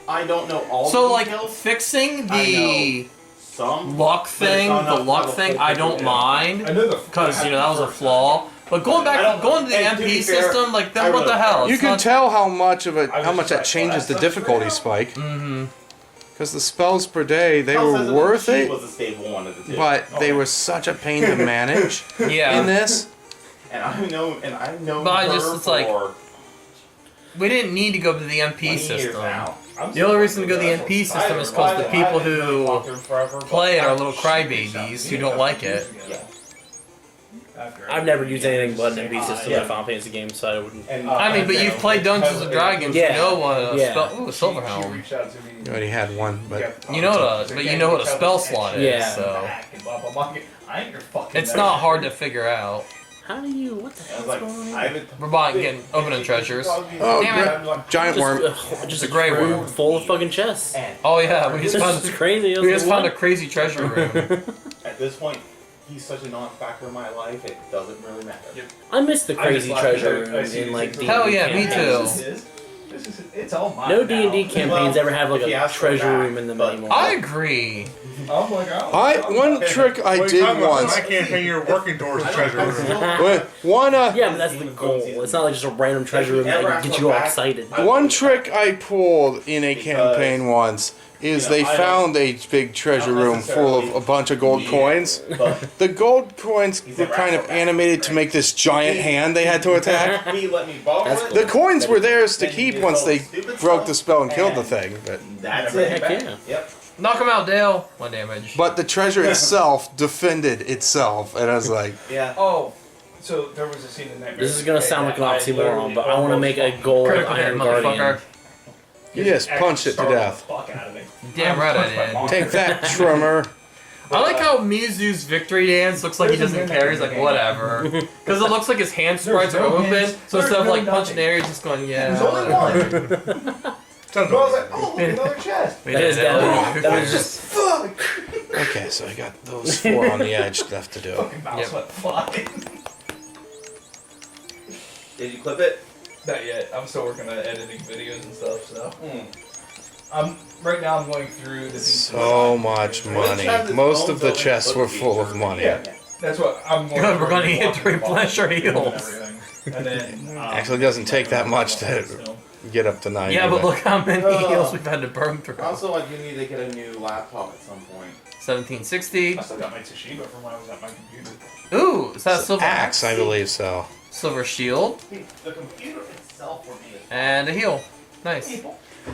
I don't know all So the like details. fixing the Some. luck thing, I don't mind. I know the Because, that was a flaw. But going to the And to MP be fair, system, like, then I what the really- hell? You It's can not- tell how much that changes the difficulty spike. Mhm. Because the spells per day, they House were Resident worth Evil it, was a stable one of the two. but they were such a pain to manage Yeah. in this. And I know But I her just- it's like, for We didn't need to go to the MP 20 years system. now. The only reason to go to the MP system is because the people who play it are little crybabies who don't like it. Yeah. I've never used anything but an MP system in a Final Fantasy game, so I wouldn't. And, I mean, but you've played Dungeons and Dragons, Yeah. you know what a Yeah. spell. Ooh, a Silverhelm. reached out to me. You already had one, but You know what a spell slot is, Yeah. so I ain't your fucking. it's not hard to figure out. How do you? What the I hell was is like, going on? I haven't. We're getting opening treasures. Oh, Damn great. Giant worm. Just a gray room worm. full of fucking chests. And Oh yeah, we This just is found crazy. I was we just like, found a what? crazy treasure room. at this point, he's such a non-factor in my life. It doesn't really matter. I miss the crazy I just treasure laughed at rooms it. I in like see D&D. Hell yeah, me campaigns. too. It's all mine. No D&D now. campaigns ever have like if you a ask for treasure that, room in them but- anymore. I agree. I'm like, One trick I What are you did talking about? once. My campaign, you're working towards a treasure room. One Yeah, but that's the goal. It's not like just a random treasure room that can get you all excited. one trick I pulled in a campaign once is they found a big treasure room full of a bunch of gold coins. But The gold coins were kind of animated to make this giant hand they had to attack. he let me borrow That's it. cool. The coins were theirs to keep once they broke the spell and killed the thing, That's Heck it. yeah. Yep. Knock him out, Dale. 1 damage. but the treasure itself defended itself, and I was like, Yeah. Oh, so there was a scene in Nightmare. This is gonna sound like an oxymoron, but I want to make a gold Critical hit, Iron motherfucker. Guardian. you just punched it to death. Damn right I did. Take that, Trimmer. I like how Mizu's victory dance looks like he doesn't care. He's like, whatever. Because it looks like his hand sprites are open. So instead of like punching air, he's just going, yeah. Sounds So I was like like, oh, look, another chest. We That did is it. definitely- Who that was cares? just Okay, so I got those 4 on the edge left to do. Yep. Did you clip it? Not yet. I'm still working on editing videos and stuff. So Right now I'm going through the So much money. Most of the chests were full of money. Yeah, that's what I'm going. Good, we're through gonna the get to replenish our and heals. everything. And then Actually, it doesn't take that much to get up to 90. Yeah, but look how many heals we've had to burn through. Also, I do need to get a new laptop at some point. 1760. I still got my Toshiba from when I was at my computer. Ooh, is that silver Axe, I believe so. Silver shield The computer itself for me is and a heal. Nice.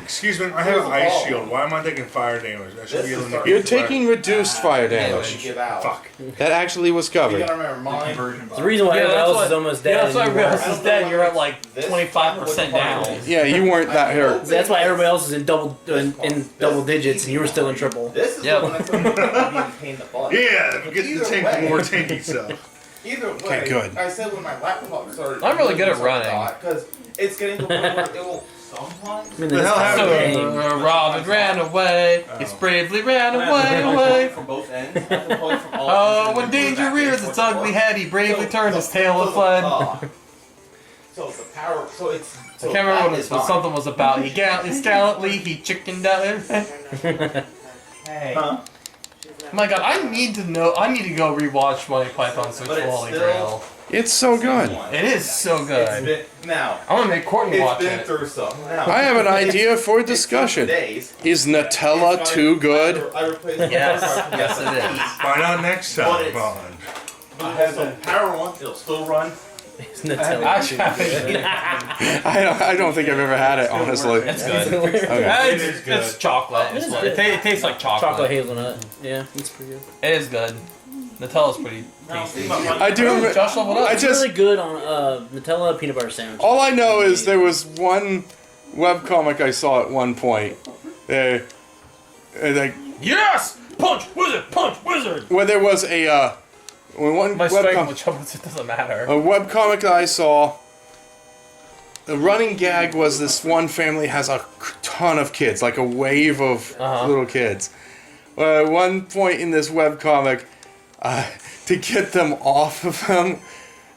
Excuse me, I have an ice shield. Why am I taking fire damage? I should be able to. You're taking reduced fire to damage. give out. Fuck. That actually was You covered. gotta remember mine. The reason why everyone else is almost dead. Yeah, that's why and you everyone weren't. else is dead. You're at like This 25% down. Yeah, you weren't that hurt. That's why everybody else is in double digits, and you were still in triple. This is Yep. the one that's going to be a pain in the butt. Yeah, get the Either tank way. more tanky stuff. Either way, Okay, good. I said when my laptop started. I'm really good at running. Because it's getting to the point where it will sometimes. I mean, The this hell is happened? the game. Robin ran away. He bravely ran away. From both ends. I have to pull it from all Oh, ends when and then danger go back rears and its forth. ugly head, he bravely So turned the- his tail and so fled. So the power. So it's. I So can't remember that what is what mine. something was about. He gallantly, he chickened out. Hey. Huh? My God, I need to go rewatch Monty Python Search But for it's Holy still- Grail. It's so good. It is so It's good. been, now. I'm gonna make Courtney It's watch been it. through some. Now. I have an idea for It's been discussion. days. Is Nutella too good? I replaced the Yes, power card from yes, the it is. SSD. Find out next But time, it's- Bond. It has a power one. It'll still run. It's Nutella. Actually, I don't think I've ever had it, honestly. it's good. Okay. It's chocolate. It tastes like chocolate. Chocolate hazelnut. Yeah, it's pretty good. It is good. Nutella's pretty tasty. I do. Josh leveled up. I It's just. really good on Nutella peanut butter sandwich. All I know is there was one webcomic I saw at one point. Like, Yes! Punch wizard! where there was a when one My strength webcomic. with chocolates, it doesn't matter. A webcomic that I saw, the running gag was this one family has a ton of kids, like a wave of little kids. At one point in this webcomic, to get them off of him,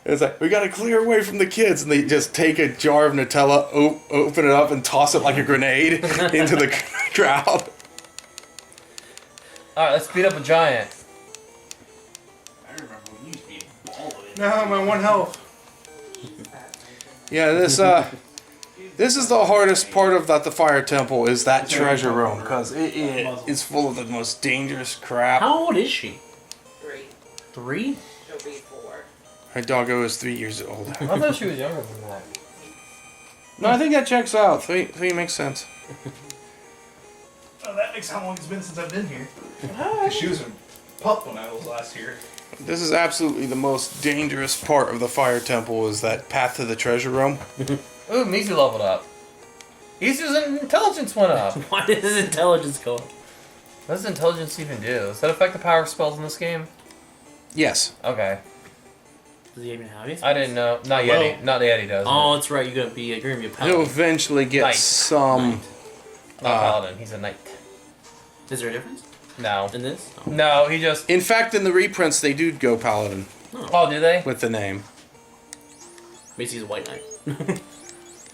it's like, we gotta clear away from the kids. And they just take a jar of Nutella, open it up, and toss it like a grenade into the crowd. Alright, let's beat up a giant. I remember when you used to be a ball of it. No, my one health. Yeah, this is the hardest part of the fire temple is that treasure room, because it is full of the most dangerous crap. How old is she? 3. 3? She'll be 4. Her doggo is 3 years old. I thought she was younger than that. No, I think that checks out. Three makes sense. Oh, that makes how long it's been since I've been here. 'Cause she was a pup when I was last here. This is absolutely the most dangerous part of the fire temple is that path to the treasure room. Ooh, Mizu leveled up. Mizu's intelligence went up. Why did his intelligence go up? What does intelligence even do? Does that affect the power spells in this game? Yes. Okay. Does he even have it? I didn't know. Not yet. Not yet he does. Oh, that's right. You're gonna be a He'll paladin. eventually get Knight. some. Not paladin. He's a knight. Is there a difference No. in this? Oh. No, he just... In fact, in the reprints, they do go paladin Oh, do they? with the name. Basically, he's a white knight.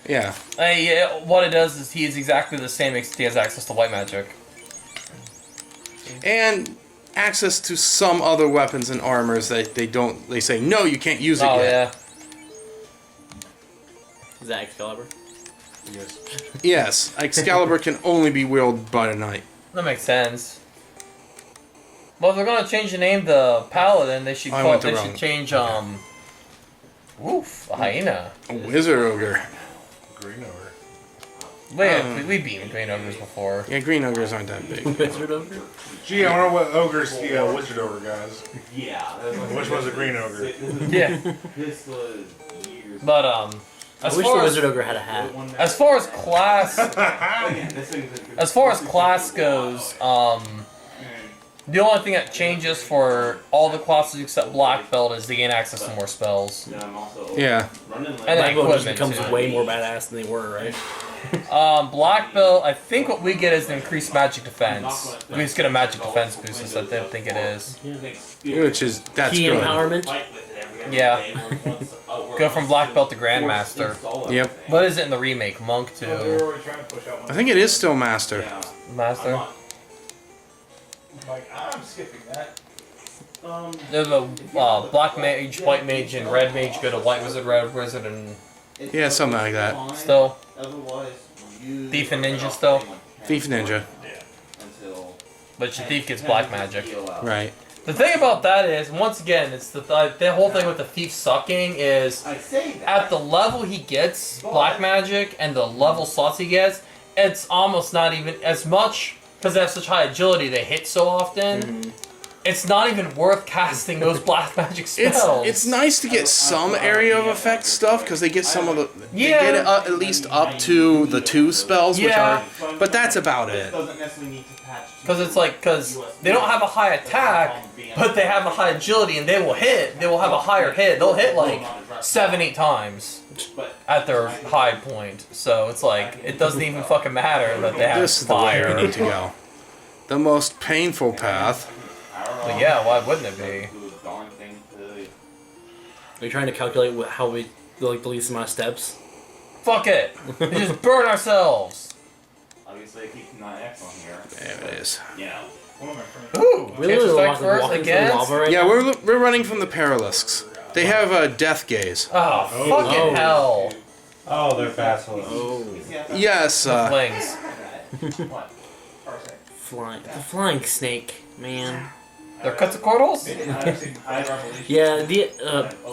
Yeah. Yeah, what it does is he is exactly the same except he has access to white magic. And access to some other weapons and armors that they don't. They say no, you can't use it Oh, yet. yeah. Is that Excalibur? Yes. Yes, Excalibur can only be wielded by a knight. That makes sense. Well, if they're gonna change the name to Paladin, they should I call went it, they the should wrong- change, Woof, a hyena. A wizard ogre. Green over. We beat Green Ogres before. Yeah, green ogres aren't that big. Wizard ogre? Gee, I wonder what ogres the wizard ogre guys. Yeah. Which one's a green ogre? Yeah. This was years. But, I as wish the far as, wizard ogre had a hat. as far as class, as far as class goes, the only thing that changes for all the classes except Black Belt is they gain access to more spells. Yeah. And Black then Belt just equipment, becomes too. way more badass than they were, right? Black Belt, I think what we get is an increased magic defense. We just get a magic defense boost instead of I think it is. Which is, that's Key good. empowerment. Yeah. Go from black belt to grandmaster. Yep. What is it in the remake? Monk Well, they to were already trying to push out one. I think it is still master. Yeah. master. I'm like, I'm skipping that. There's a black mage, white mage, and red mage. Go to white wizard, red wizard, and Yeah, something like that. still Otherwise, you thief and ninja still. Thief ninja. until But your thief gets black magic. Right. The thing about that is, once again, it's the whole thing with the thief sucking is I say that. at the level he gets black magic and the level slots he gets, it's almost not even as much because they have such high agility. They hit so often. It's not even worth casting those black magic spells. It's nice to get some area of effect stuff because they get some of the they Yeah. get it at least up to the 2 spells, which Yeah. are, but that's about it. Doesn't necessarily need to patch. Because it's like, because they don't have a high attack, but they have a high agility, and they will hit. They will have a higher hit. They'll hit like 7-8 times at their high point. So it's like, it doesn't even fucking matter that they have This is the way fire. we need to go. The most painful path. But yeah, why wouldn't it be? Are you trying to calculate how we like the least amount of steps? Fuck it. We just burn ourselves. Obviously, I keep 9x on here. There it is. You know. One of my friends. Ooh, Really? change We're effect first walking through again. lava right Yeah, now? we're running from the Paralisks. They have a death gaze. Oh, fucking Oh. hell. Oh, they're basilisks. Oh, Yes, Wings. What? flying the flying snake, man. They're Quetzalcoatlus? Yeah, the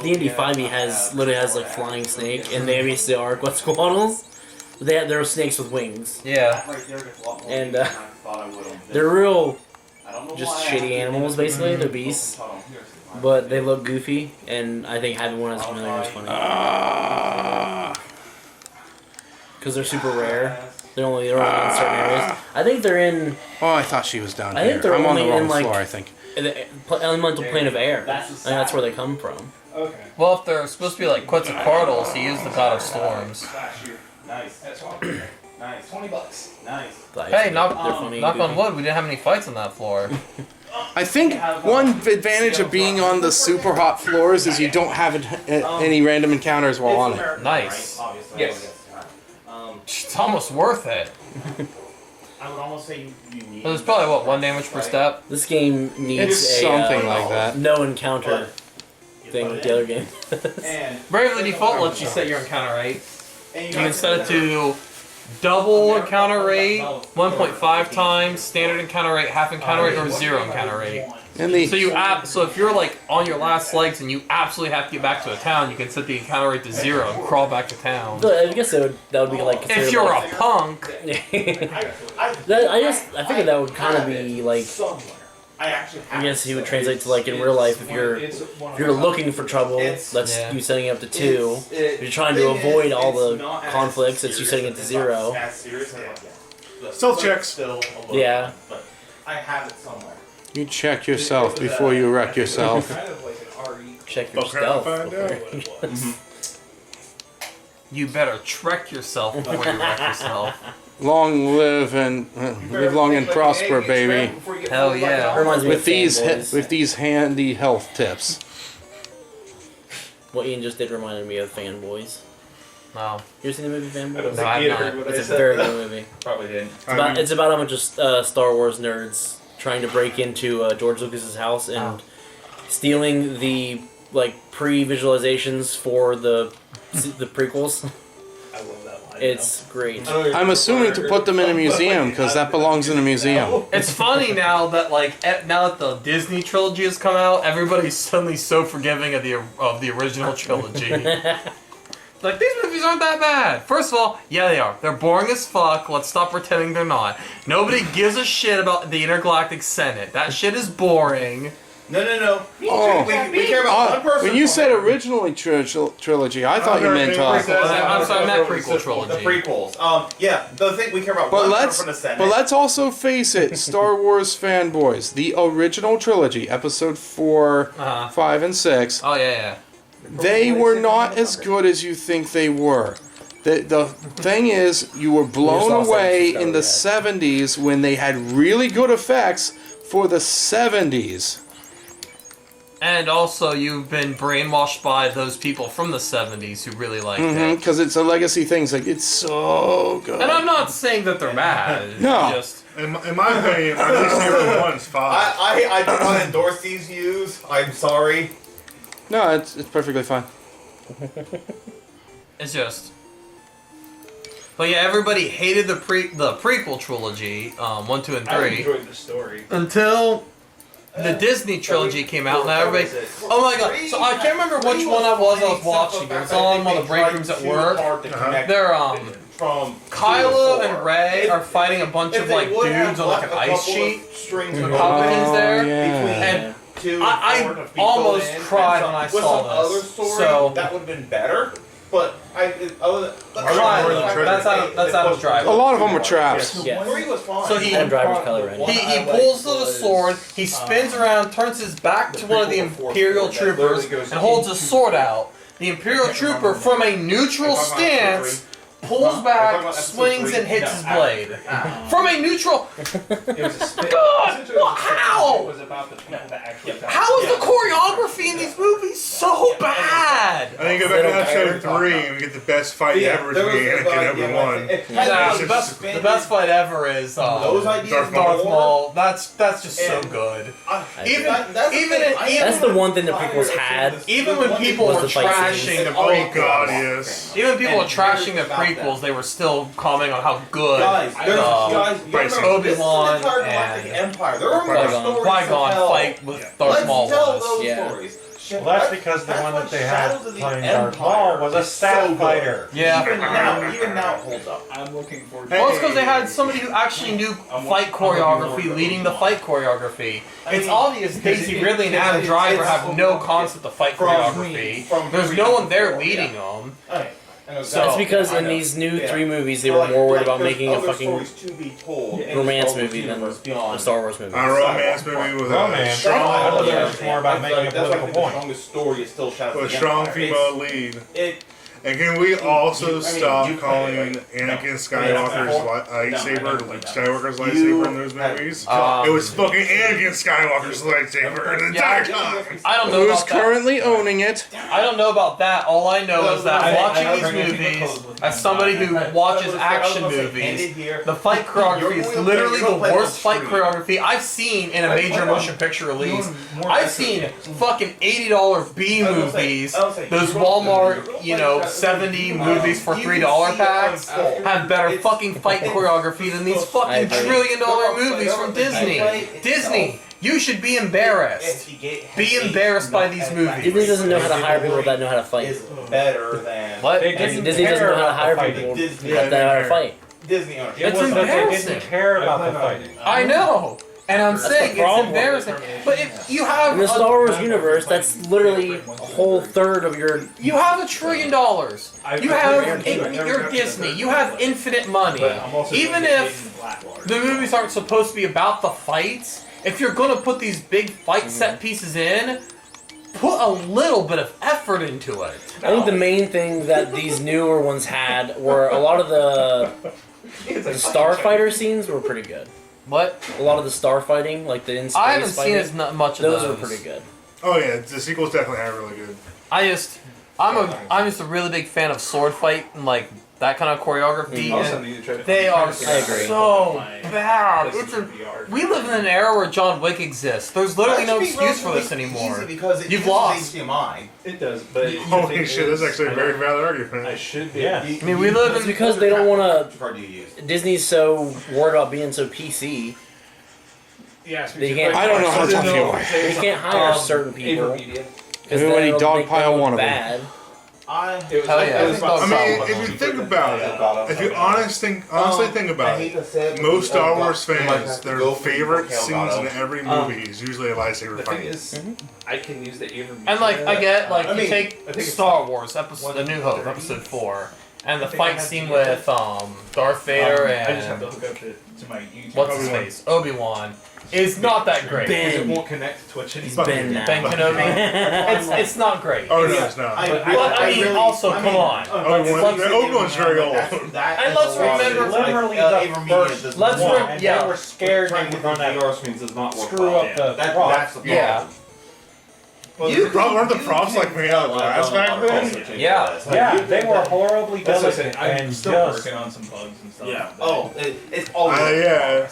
D&D 5e literally has like flying snake, and they basically are Quetzalcoatlus. They're snakes with wings, Yeah. and they're real just shitty animals basically. They're beasts, but they look goofy, and I think having one as familiar is funny because they're super rare. They're only in certain areas. I think they're in oh, I thought she was down I here. think they're I'm on the only wrong in, like- floor, I think. the elemental plane of air. I think that's where they come from. Okay. Well, if they're supposed to be like Quetzalcoatlus, he is the god of storms. Last year. Nice. That's all. Nice. $20. Nice. But Hey, they're knock funny and on goofy. wood, we didn't have any fights on that floor. I think one advantage of being on the super hot floors is you don't have any random encounters while on it. Nice. Yes. It's almost worth it. I would almost say you need. But there's probably, what, 1 damage per step? This game needs It's a something like that. no encounter thing with the other game. And Bravely Default lets you set your encounter rate. and You can set it to double encounter rate, 1.5 times, standard encounter rate, half encounter rate, or 0 encounter rate. And the So if you're like on your last legs and you absolutely have to get back to a town, you can set the encounter rate to 0 and crawl back to town. But I guess that would be like. If you're a punk, I figured that would kind of be like. I actually. I guess he would translate to like in real life if you're looking for trouble. It's- That's Yeah. you setting it up to 2. If you're trying to avoid all the conflicts, it's you setting it to 0. Still checks. Still a little Yeah. but I have it somewhere. you check yourself before you wreck yourself. Kind of like an RE. Check your Okay, stealth. find before- you better trek yourself before you wreck yourself. Long live and live long and prosper, baby. Hell yeah. Reminds me With of these Fanboys. with these handy health tips. What Ian just did reminded me of Fanboys. No. You ever seen the movie I don't Fanboys? No, think I've he not. heard what I It's a said. very good movie. Probably didn't. It's about a bunch of Star Wars nerds trying to break into George Lucas's house and stealing the like pre-visualizations for the prequels. I love that line. It's great. I'm assuming to put them in a museum because that belongs in a museum. It's funny now that now that the Disney trilogy has come out, everybody's suddenly so forgiving of the original trilogy. Like, these movies aren't that bad. First of all, yeah, they are. They're boring as fuck. Let's stop pretending they're not. Nobody gives a shit about the Intergalactic Senate. That shit is boring. No. Oh. We care about one person. When you said originally trilogy, I thought you meant. I'm sorry, I meant prequel trilogy. The prequels. Yeah, the thing we care about But one let's person from the Senate. but let's also face it, Star Wars fanboys. The original trilogy, Episode 4, Uh-huh. 5, and 6. Oh, yeah. They were not as good as you think they were. The thing is, you were blown saw away something in the discovered, 70s when they had really good effects for the 70s. And also, you've been brainwashed by those people from the 70s who really liked it. Because it's a legacy thing. It's like, it's so good. And I'm not saying that they're bad. No. Just In my opinion, at least Hero 1's fine. I do not endorse these views. I'm sorry. No, it's perfectly fine. it's just. But yeah, everybody hated the prequel trilogy, 1, 2, and 3. I enjoyed the story. Until the Disney trilogy came out, and everybody. Oh my god! So I can't remember which one I was watching. It was on one of the break rooms at work. They're Kylo and Rey are fighting a bunch of like dudes on like an ice sheet. Republicans there, and I almost cried when I saw this. So that would have been better. But that's how it's driving. A lot of them were traps. Yeah. So he driver's color, right? He pulls to the sword, he spins around, turns his back to one of the Imperial troopers, and holds his sword out. The Imperial trooper, from a neutral stance, pulls back, swings, and hits his blade. From a neutral... God! How? How is the choreography in these movies so bad? I think go back to episode 3 and we get the best fight ever between Anakin and Obi-Wan. The best fight ever is Darth Maul. That's just so good. That's the one thing the prequels had. Even when people were trashing the prequels, Oh god, yes. even when people were trashing the prequels, they were still commenting on how good Obi-Wan and Qui-Gon fight with Darth Maul was. Well, that's because the one that they had playing Darth Maul was a staff fighter. Yeah. Even now, it holds up. I'm looking forward to Well, it's because they had somebody who actually knew fight choreography leading the fight choreography. It's obvious Daisy Ridley and Adam Driver have no concept of fight choreography. There's no one there leading them. So that's because in these new 3 movies, they were more worried about making a fucking romance movie than a Star Wars movie. A romance movie with a more about making a political point. with a strong female lead. And can we also stop calling Anakin Skywalker's lightsaber Luke Skywalker's lightsaber in those movies? It was fucking Anakin Skywalker's lightsaber the entire time. I don't know Who's about that. currently owning it? I don't know about that. All I know is that watching these movies, as somebody who watches action movies, the fight choreography is literally the worst fight choreography I've seen in a major motion picture release. I've seen fucking $80 B movies, those Walmart, 70 movies for $3 packs, have better fucking fight choreography than these fucking $1 trillion movies from Disney. Disney, you should be embarrassed. Be embarrassed by these movies. Disney doesn't know how to hire people that know how to fight. Better than What? Disney doesn't know how to hire people that know how to fight. Disney ownership. It's They embarrassing. didn't care about the fighting. I know. And I'm saying it's problem. embarrassing. But if you have In the Star Wars universe, that's literally a whole third of your... you have $1 trillion. You have you're Disney. You have infinite money. Even if the movies aren't supposed to be about the fights, if you're gonna put these big fight set pieces in, put a little bit of effort into it. I think the main thing that these newer ones had were a lot of the starfighter scenes were pretty good. What? A lot of the starfighting, like the in space I haven't fighting, seen as much of those those. were pretty good. Oh yeah, the sequels definitely are really good. I'm just a really big fan of sword fight and like that kind of choreography. And they are so bad. We live in an era where John Wick exists. There's literally no excuse for this anymore. You've lost. HDMI. It does, but Holy shit, that's actually a very valid argument. I should be. Yeah. I mean, we live It's in. because they don't want How do you use? to... Disney's so worried about being so PC. Yes, They can't, I don't know how tough you are. They can't hire certain people. Media. Because Everybody then dog make pile them one look of them. bad. Hell yeah. I mean, if you think about it, if you honestly think about it, most Star Wars fans, their favorite scenes in every movie is usually a lightsaber The thing fight. is, I can use the Aver And like I get like you take I think Star Wars episode, The New Hope, episode 4, and the fight scene with Darth Vader I just have and to hook up to my YouTube. what's his face, Obi-Wan, is not that great. It won't connect to Twitch anymore. Ben now. Ben Kenobi, it's not great. Oh no, it's not. Also, come on. Obi-Wan's very old. And let's remember, Literally the first let's one, rem- and yeah. they were scared they were going to screens does not work screw up the plot. Yeah. Well, weren't the props like made out of glass back then? Yeah. Yeah, they were horribly That's what I'm delicate saying. I'm and still just. working on some bugs and stuff. Yeah. Oh, it's all. Yeah.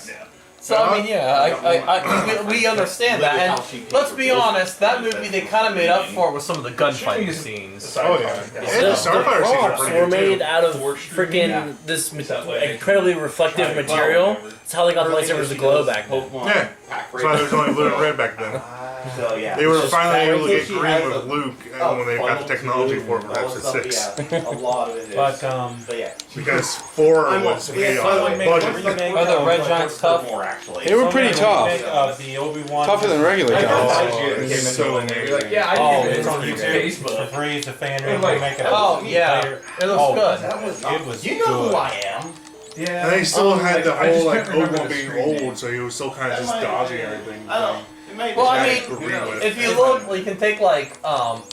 So I mean, yeah, we understand that, and let's be honest, that movie they kind of made up for with some of the gunfighting scenes. Oh yeah. The And the Starfire scenes are props pretty were good made too. out of freaking this incredibly reflective material. It's how they got the lightsabers to glow back then. Yeah. That's why there was only blue and red back then. So yeah. They were Just finally able to get She green has with a- Luke Oh, when they got the technology for it with all the episode stuff, 6. Yeah, a lot of it is. But But yeah. Because 4 I'm- was yeah, made so on I a make budget. remake Are the of, Red like, Giants tough? More actually. They were pretty tough. remake Of the Obi-Wan. Tougher than regular guns. It's so amazing. Yeah, I Oh, did It's on it YouTube. Facebook. For free, it's a fan And, made like, make it. Oh yeah, Later. it looks Oh, good. It was You know good. who I am. Yeah. And they still had the I just whole like can't remember Obi-Wan the being screen name. old, so he was still kind of just dodging everything. I don't. It may be. Well, I Yeah, mean, agree with. if you look, you can take like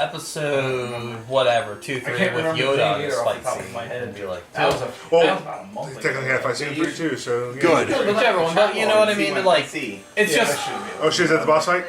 episode whatever 2, 3 I can't with remember Yoda the on name his either off fight the top of scene my head. and be like, That was Well, that was about a month ago. technically have I seen 3 too, so yeah. Good. whichever one. But you know what I mean? Like, See. it's Yeah, just. that should be Oh, she was at the boss fight?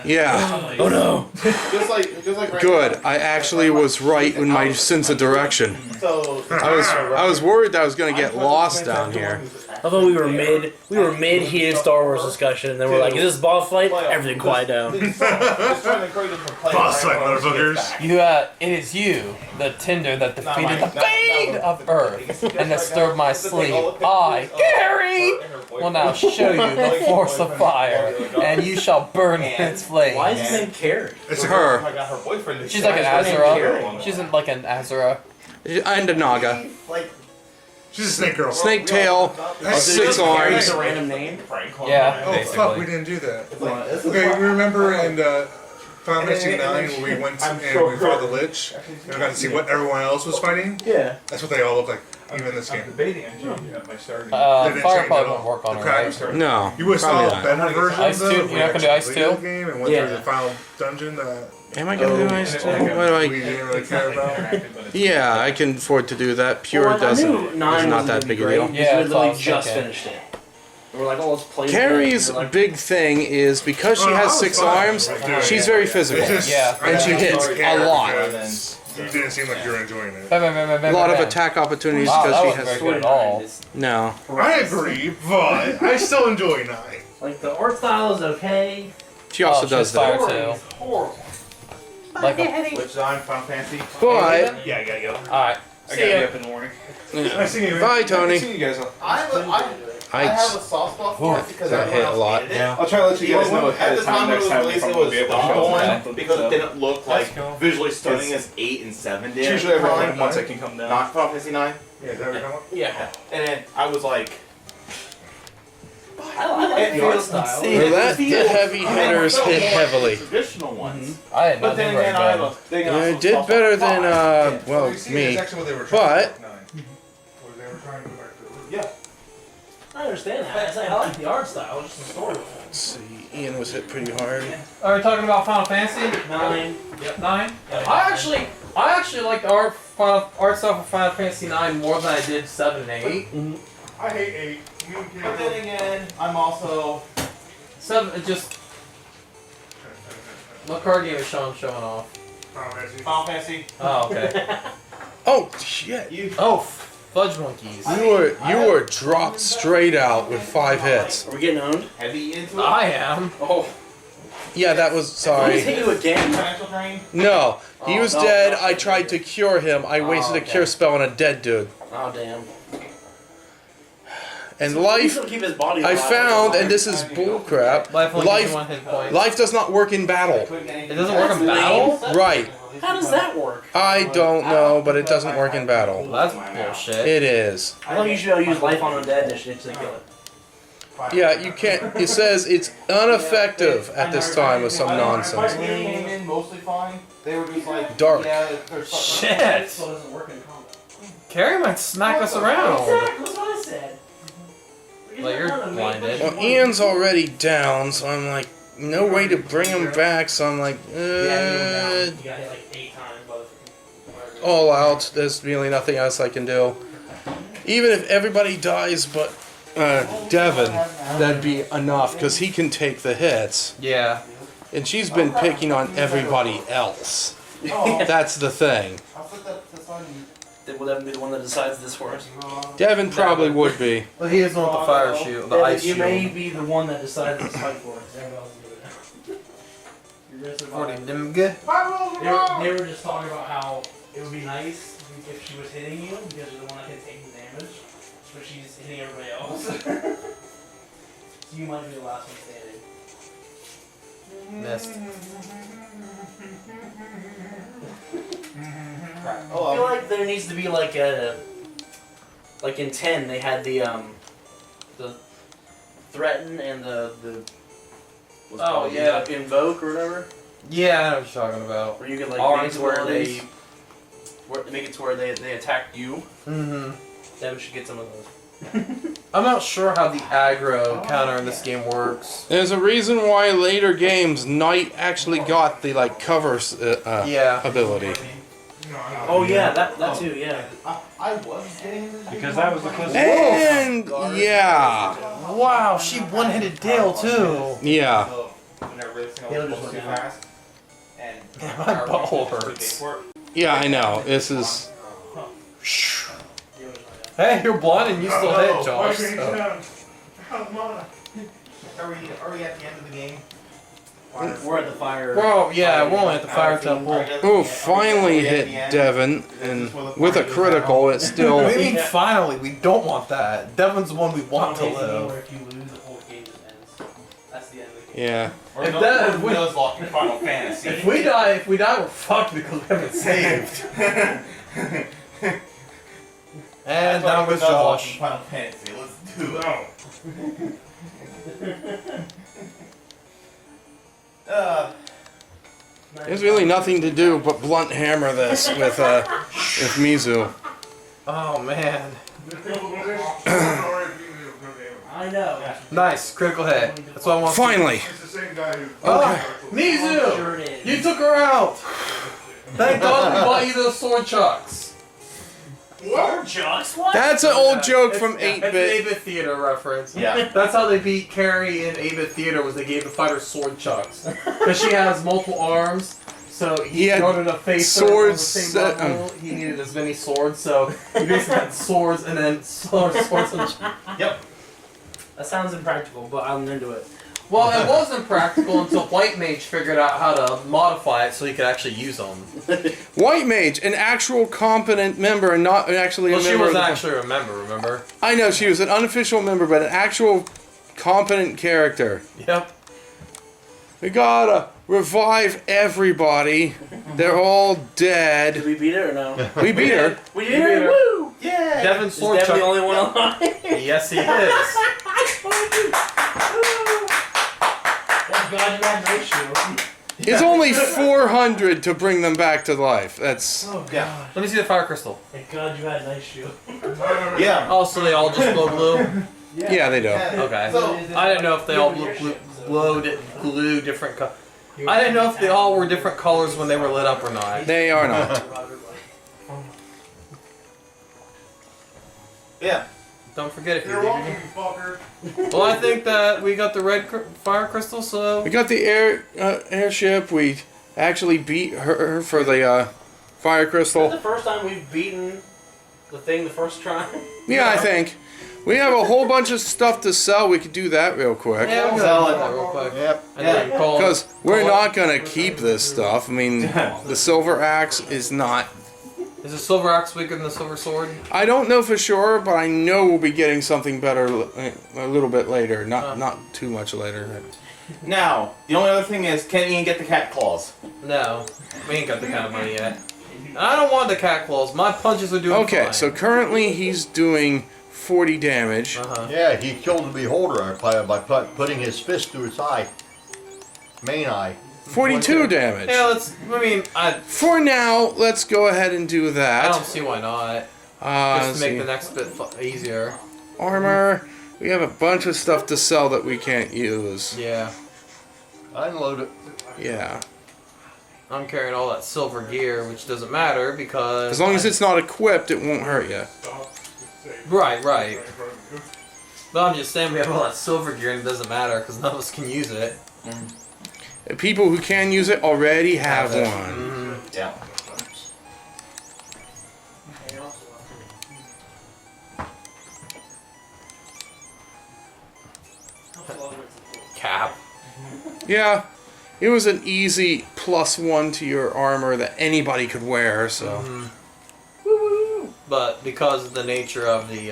Yeah. Oh no! Just like. Right Good. now. I actually was right in my sense of direction. So. I was worried that I was going to get lost down here. I thought we were mid heated Star Wars discussion, and then we're like, "Is this boss fight?" Everything quiet down. Just trying to encourage them to play Boss fight, around with motherfuckers. it. You, it is you, the tinder that defeated the fate of Earth and disturbed my sleep. I, Kary, will now show you the force of fire, and you shall burn in its flame. Why is his name Kary? It's a Her. I got her boyfriend. to She's say- like an What's her name, Azura. Kary? She's like an Azura. And a Naga. Like. She's a snake girl. Snake tail, Hey, 6 Kary. arms. a random name. Yeah, Oh fuck, we basically. didn't do that. It's like, this is Okay, like- remember in Final Fantasy 9 when we went and we fought the Lich and we got to see what everyone else was fighting? Yeah. That's what they all look like, even in this I'm game. debating on changing up my starting. They didn't Fire change probably at all. won't work on The it, crackers right? started. No. You would Probably saw not. better versions Ice of two? it. You're not gonna do Ice the two? game and went Yeah. through the final dungeon that Am I going to do nice too? What do we I... didn't really care about. Yeah, I can afford to do that. Pure doesn't. It's not that big a deal. Yeah, we that's all I literally was just thinking. finished it. And we're like, "Oh, let's play." Carrie's We're like, big thing is because she has 6 arms, she's very physical. It's just, Yeah. I And she just hits didn't care a lot. because You didn't seem like you were enjoying it. A lot of attack opportunities Wow, that because she wasn't has. very good at all. No. I agree, but I still enjoy 9. Like the art style is okay. She also Oh, does she's fire that. too. Horrible. Like a, Which design, Final Fantasy? But, Yeah, I gotta go. alright. I See gotta ya. be up in the morning. I see you. bye, Tony. See you guys. I have a soft spot for it because that hit everyone a else lot. hated it. Yeah. I'll try to let you guys know At ahead the of time time when it next was time released, if it I'm gonna was be able to show ongoing up. because it didn't look like cool. visually stunning as 8 and 7 did. It's at usually the every time. like once I can come down. Not Final Fantasy 9. Yeah, is that what you're talking about? Yeah. And then I was like, I like it the art feels style. See, For that, the heavy hitters hit heavily. traditional ones. I did But not do then very again, I have good. a thing. Yeah, it did better than, well, What you see is me. actually what they were trying But- to do with 9. Or they were trying to go back to it. Yeah. I understand that. I like the art style, just the story. Let's see. Ian was hit pretty hard. Are we talking about Final Fantasy? 9. 9? I actually like the art style for Final Fantasy 9 more than I did 7 and 8. I hate 8. But then again, I'm also. 7, it just. What card game is showing off? Final Fantasy. Oh, okay. Oh, shit. Oh, fudge monkeys. You were dropped straight out with 5 hits. Are we getting owned? Heavy into it. I am. Oh. Yeah, that was. Sorry. Hit you again. Financial drain. No. He Oh, was no, dead. no. I tried to cure him. I wasted a okay. cure spell on a dead dude. Oh, damn. And He's life. gonna keep his body I alive. found, and this is bullcrap. Life only gives you Life. 1 hit point. Life does not work in battle. It doesn't work in battle? Right. How does that work? I don't know, but it doesn't work in battle. Well, that's bullshit. It is. I thought you should be able to use life on undead initiative to kill it. Yeah, you can't. It says it's ineffective at this time with some nonsense. They came in mostly fine. They were just like Dark. Yeah, there's something. Shit! So it doesn't work in combat. Carrie might smack us around. Exactly, that's what I said. Well, you're blinded. Well, Ian's already down, so I'm like, no way to bring him back. So I'm like, Yeah, you got hit like 8 times by the freaking. all out. There's really nothing else I can do. Even if everybody dies but Devin, that'd be enough because he can take the hits. Yeah. and she's been picking on everybody else. That's the thing. Will Devin be the one that decides this for us? Devin probably would be. Well, he doesn't want the fire shield, the ice You shield. may be the one that decides this fight for us. Everybody else will do it. They were just talking about how it would be nice if she was hitting you because you're the one that can take the damage, but she's hitting everybody else. So you might be the last one standing. Missed. I feel like there needs to be like a, like in 10 they had the threaten and the what's it called? Invoke or whatever. Yeah, I know what you're talking about. Where you could like Our make it to where abilities. make it to where they attack you. Mm-hmm. Devin should get some of those. I'm not sure how the aggro counter in this game works. There's a reason why later games Knight actually got the like cover Yeah. ability. Oh yeah, that too, yeah. I was getting this Because that was the closest. And yeah, Wow, she one-hitted Dale too. yeah. He'll just too look down. fast. And My butthole hurts. Yeah, I know. This is. Hey, you're blind and you still hit, Josh. So. Are we at the end of the game? We're at the fire. Well, yeah, we're only at the fire temple. Oh, finally hit Devin, and with a critical, it's What do you still. mean finally? We don't want that. Devin's the one we want to live. If you lose, the whole game just ends. That's the end of the game. Yeah. Or If no, that- or Windows Lock in Final Fantasy. If we die, we're fucked because we haven't saved. And down goes Josh. Final Fantasy. Let's do it. There's really nothing to do but blunt hammer this with Mizu. Oh man. I know. Nice, critical hit. That's what I want. Finally. It's the same guy who. Mizu! Sure it is. You took her out! Thank God we bought you those sword chucks. Sword chucks? What? That's an old joke from It's 8-bit. an 8-bit theater reference. Yeah. That's how they beat Kary in 8-bit theater, was they gave the fighter sword chucks. Because she has multiple arms, so He had in order to face her on the swords same set- level, he needed as many swords, so he basically had swords and then swords and Yep. That sounds impractical, but I'm into it. Well, it wasn't practical until White Mage figured out how to modify it so he could actually use them. White Mage, an actual competent member, and not actually a Well, she member. was of the- actually a member, remember? I know she was an unofficial member, but an actual competent character. Yep. We gotta revive everybody. They're all Did dead. we beat it or no? We beat her. We beat did her. it! Woo! Yeah. Devin's Is sword Devin chuck. the only one alive? Yes, he is. Thank God you had no shoe. It's only 400 to bring them back to life. That's. Oh Yeah. God. Let me see the fire crystal. Thank God you had a nice shoe. Yeah. Oh, so they all just blow glue? Yeah, they do. Okay. So, I didn't know if they all glue different colors. I didn't know if they all were different colors when they were lit up or not. They are not. yeah. Don't forget if you You're leave. welcome, you fucker. Well, I think that we got the red fire crystal, so We got the airship. We actually beat her for the fire Is that crystal. the first time we've beaten the thing the first try? Yeah, I think. We have a whole bunch of stuff to sell. We could do that real quick. yeah, we'll Sell do it. that real quick. Yep. And then call. Because we're not going to keep this stuff. I mean, the silver axe is not. Is the silver axe weaker than the silver sword? I don't know for sure, but I know we'll be getting something better a little bit later. Not too much later. Now, the only other thing is, can Ian get the cat claws? No, we ain't got the kind of money yet. I don't want the cat claws. My punches are doing Okay, fine. so currently he's doing 40 damage. Yeah, he killed the beholder by putting his fist through its eye. Main eye. 42 damage. Yeah, let's. I mean, I For now, let's go ahead and do don't that. see why not. Let's Just to make see. the next bit easier. Armor. We have a bunch of stuff to sell that we can't use. Yeah, Unload it. Yeah. I'm carrying all that silver gear, which doesn't matter because. As long as it's not equipped, it won't hurt you. Right. But I'm just saying we have all that silver gear and it doesn't matter because none of us can use it. People who can use it already have one. Yeah. Cap. Yeah, it was an easy +1 to your armor that anybody could wear. So, But because of the nature of the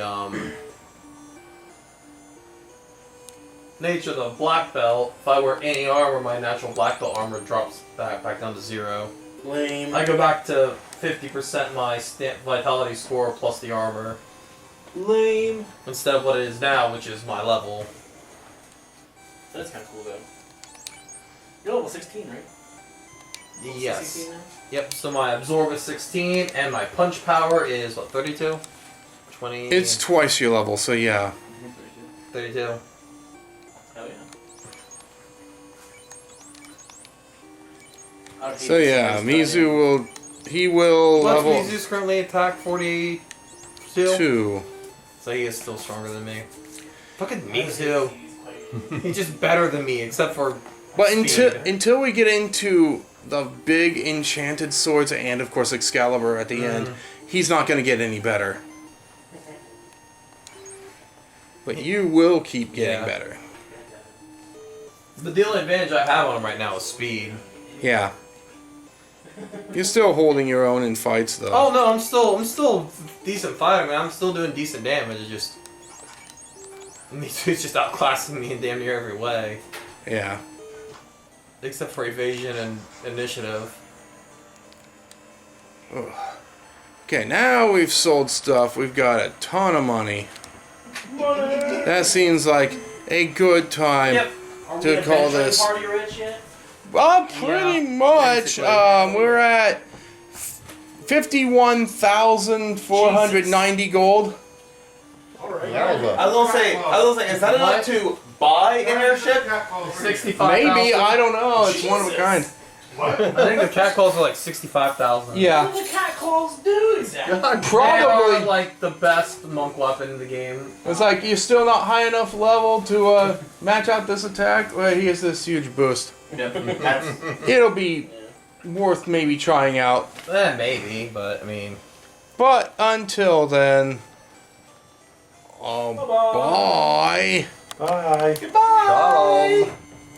black belt, if I wear any armor, my natural black belt armor drops back down to 0. Lame. I go back to 50% my vitality score plus the armor. Lame. Instead of what it is now, which is my level. That's kind of cool though. You're level 16, right? Yes. 16 now? Yep, so my absorb is 16, and my punch power is, what, 32? 20... it's twice your level. So yeah. 32. Hell yeah. I would hate So to yeah, see this guy Mizu will What's level Mizu's currently attack 42? 2. So he is still stronger than me. Fucking Mizu. He's just better than me, except for But speed. until we get into the big enchanted swords and of course Excalibur at the end, he's not going to get any better. But you will keep getting Yeah. better. But the only advantage I have on him right now is speed. Yeah. You're still holding your own in fights though. Oh no, I'm still decent fighter, man. I'm still doing decent damage. It's just Mizu's just outclassing me in damn near every way. Yeah. Except for evasion and initiative. Ugh. Okay, now we've sold stuff. We've got a ton of money. That seems like a good time Are we to call adventuring this. party rich yet? Well, pretty much. basically. We're at 51,490 gold. That was I was gonna say, is that enough to buy an airship? 65,000. Maybe, I don't know. It's one of a kind. What? I think the cat calls are like 65,000. Yeah. What do the cat calls do exactly? They are Probably. like the best monk weapon in the game. It's like you're still not high enough level to match out this attack. Well, here's this huge boost. It'll be worth maybe trying out. Maybe, but I mean. But until then, bye. Bye. Bye.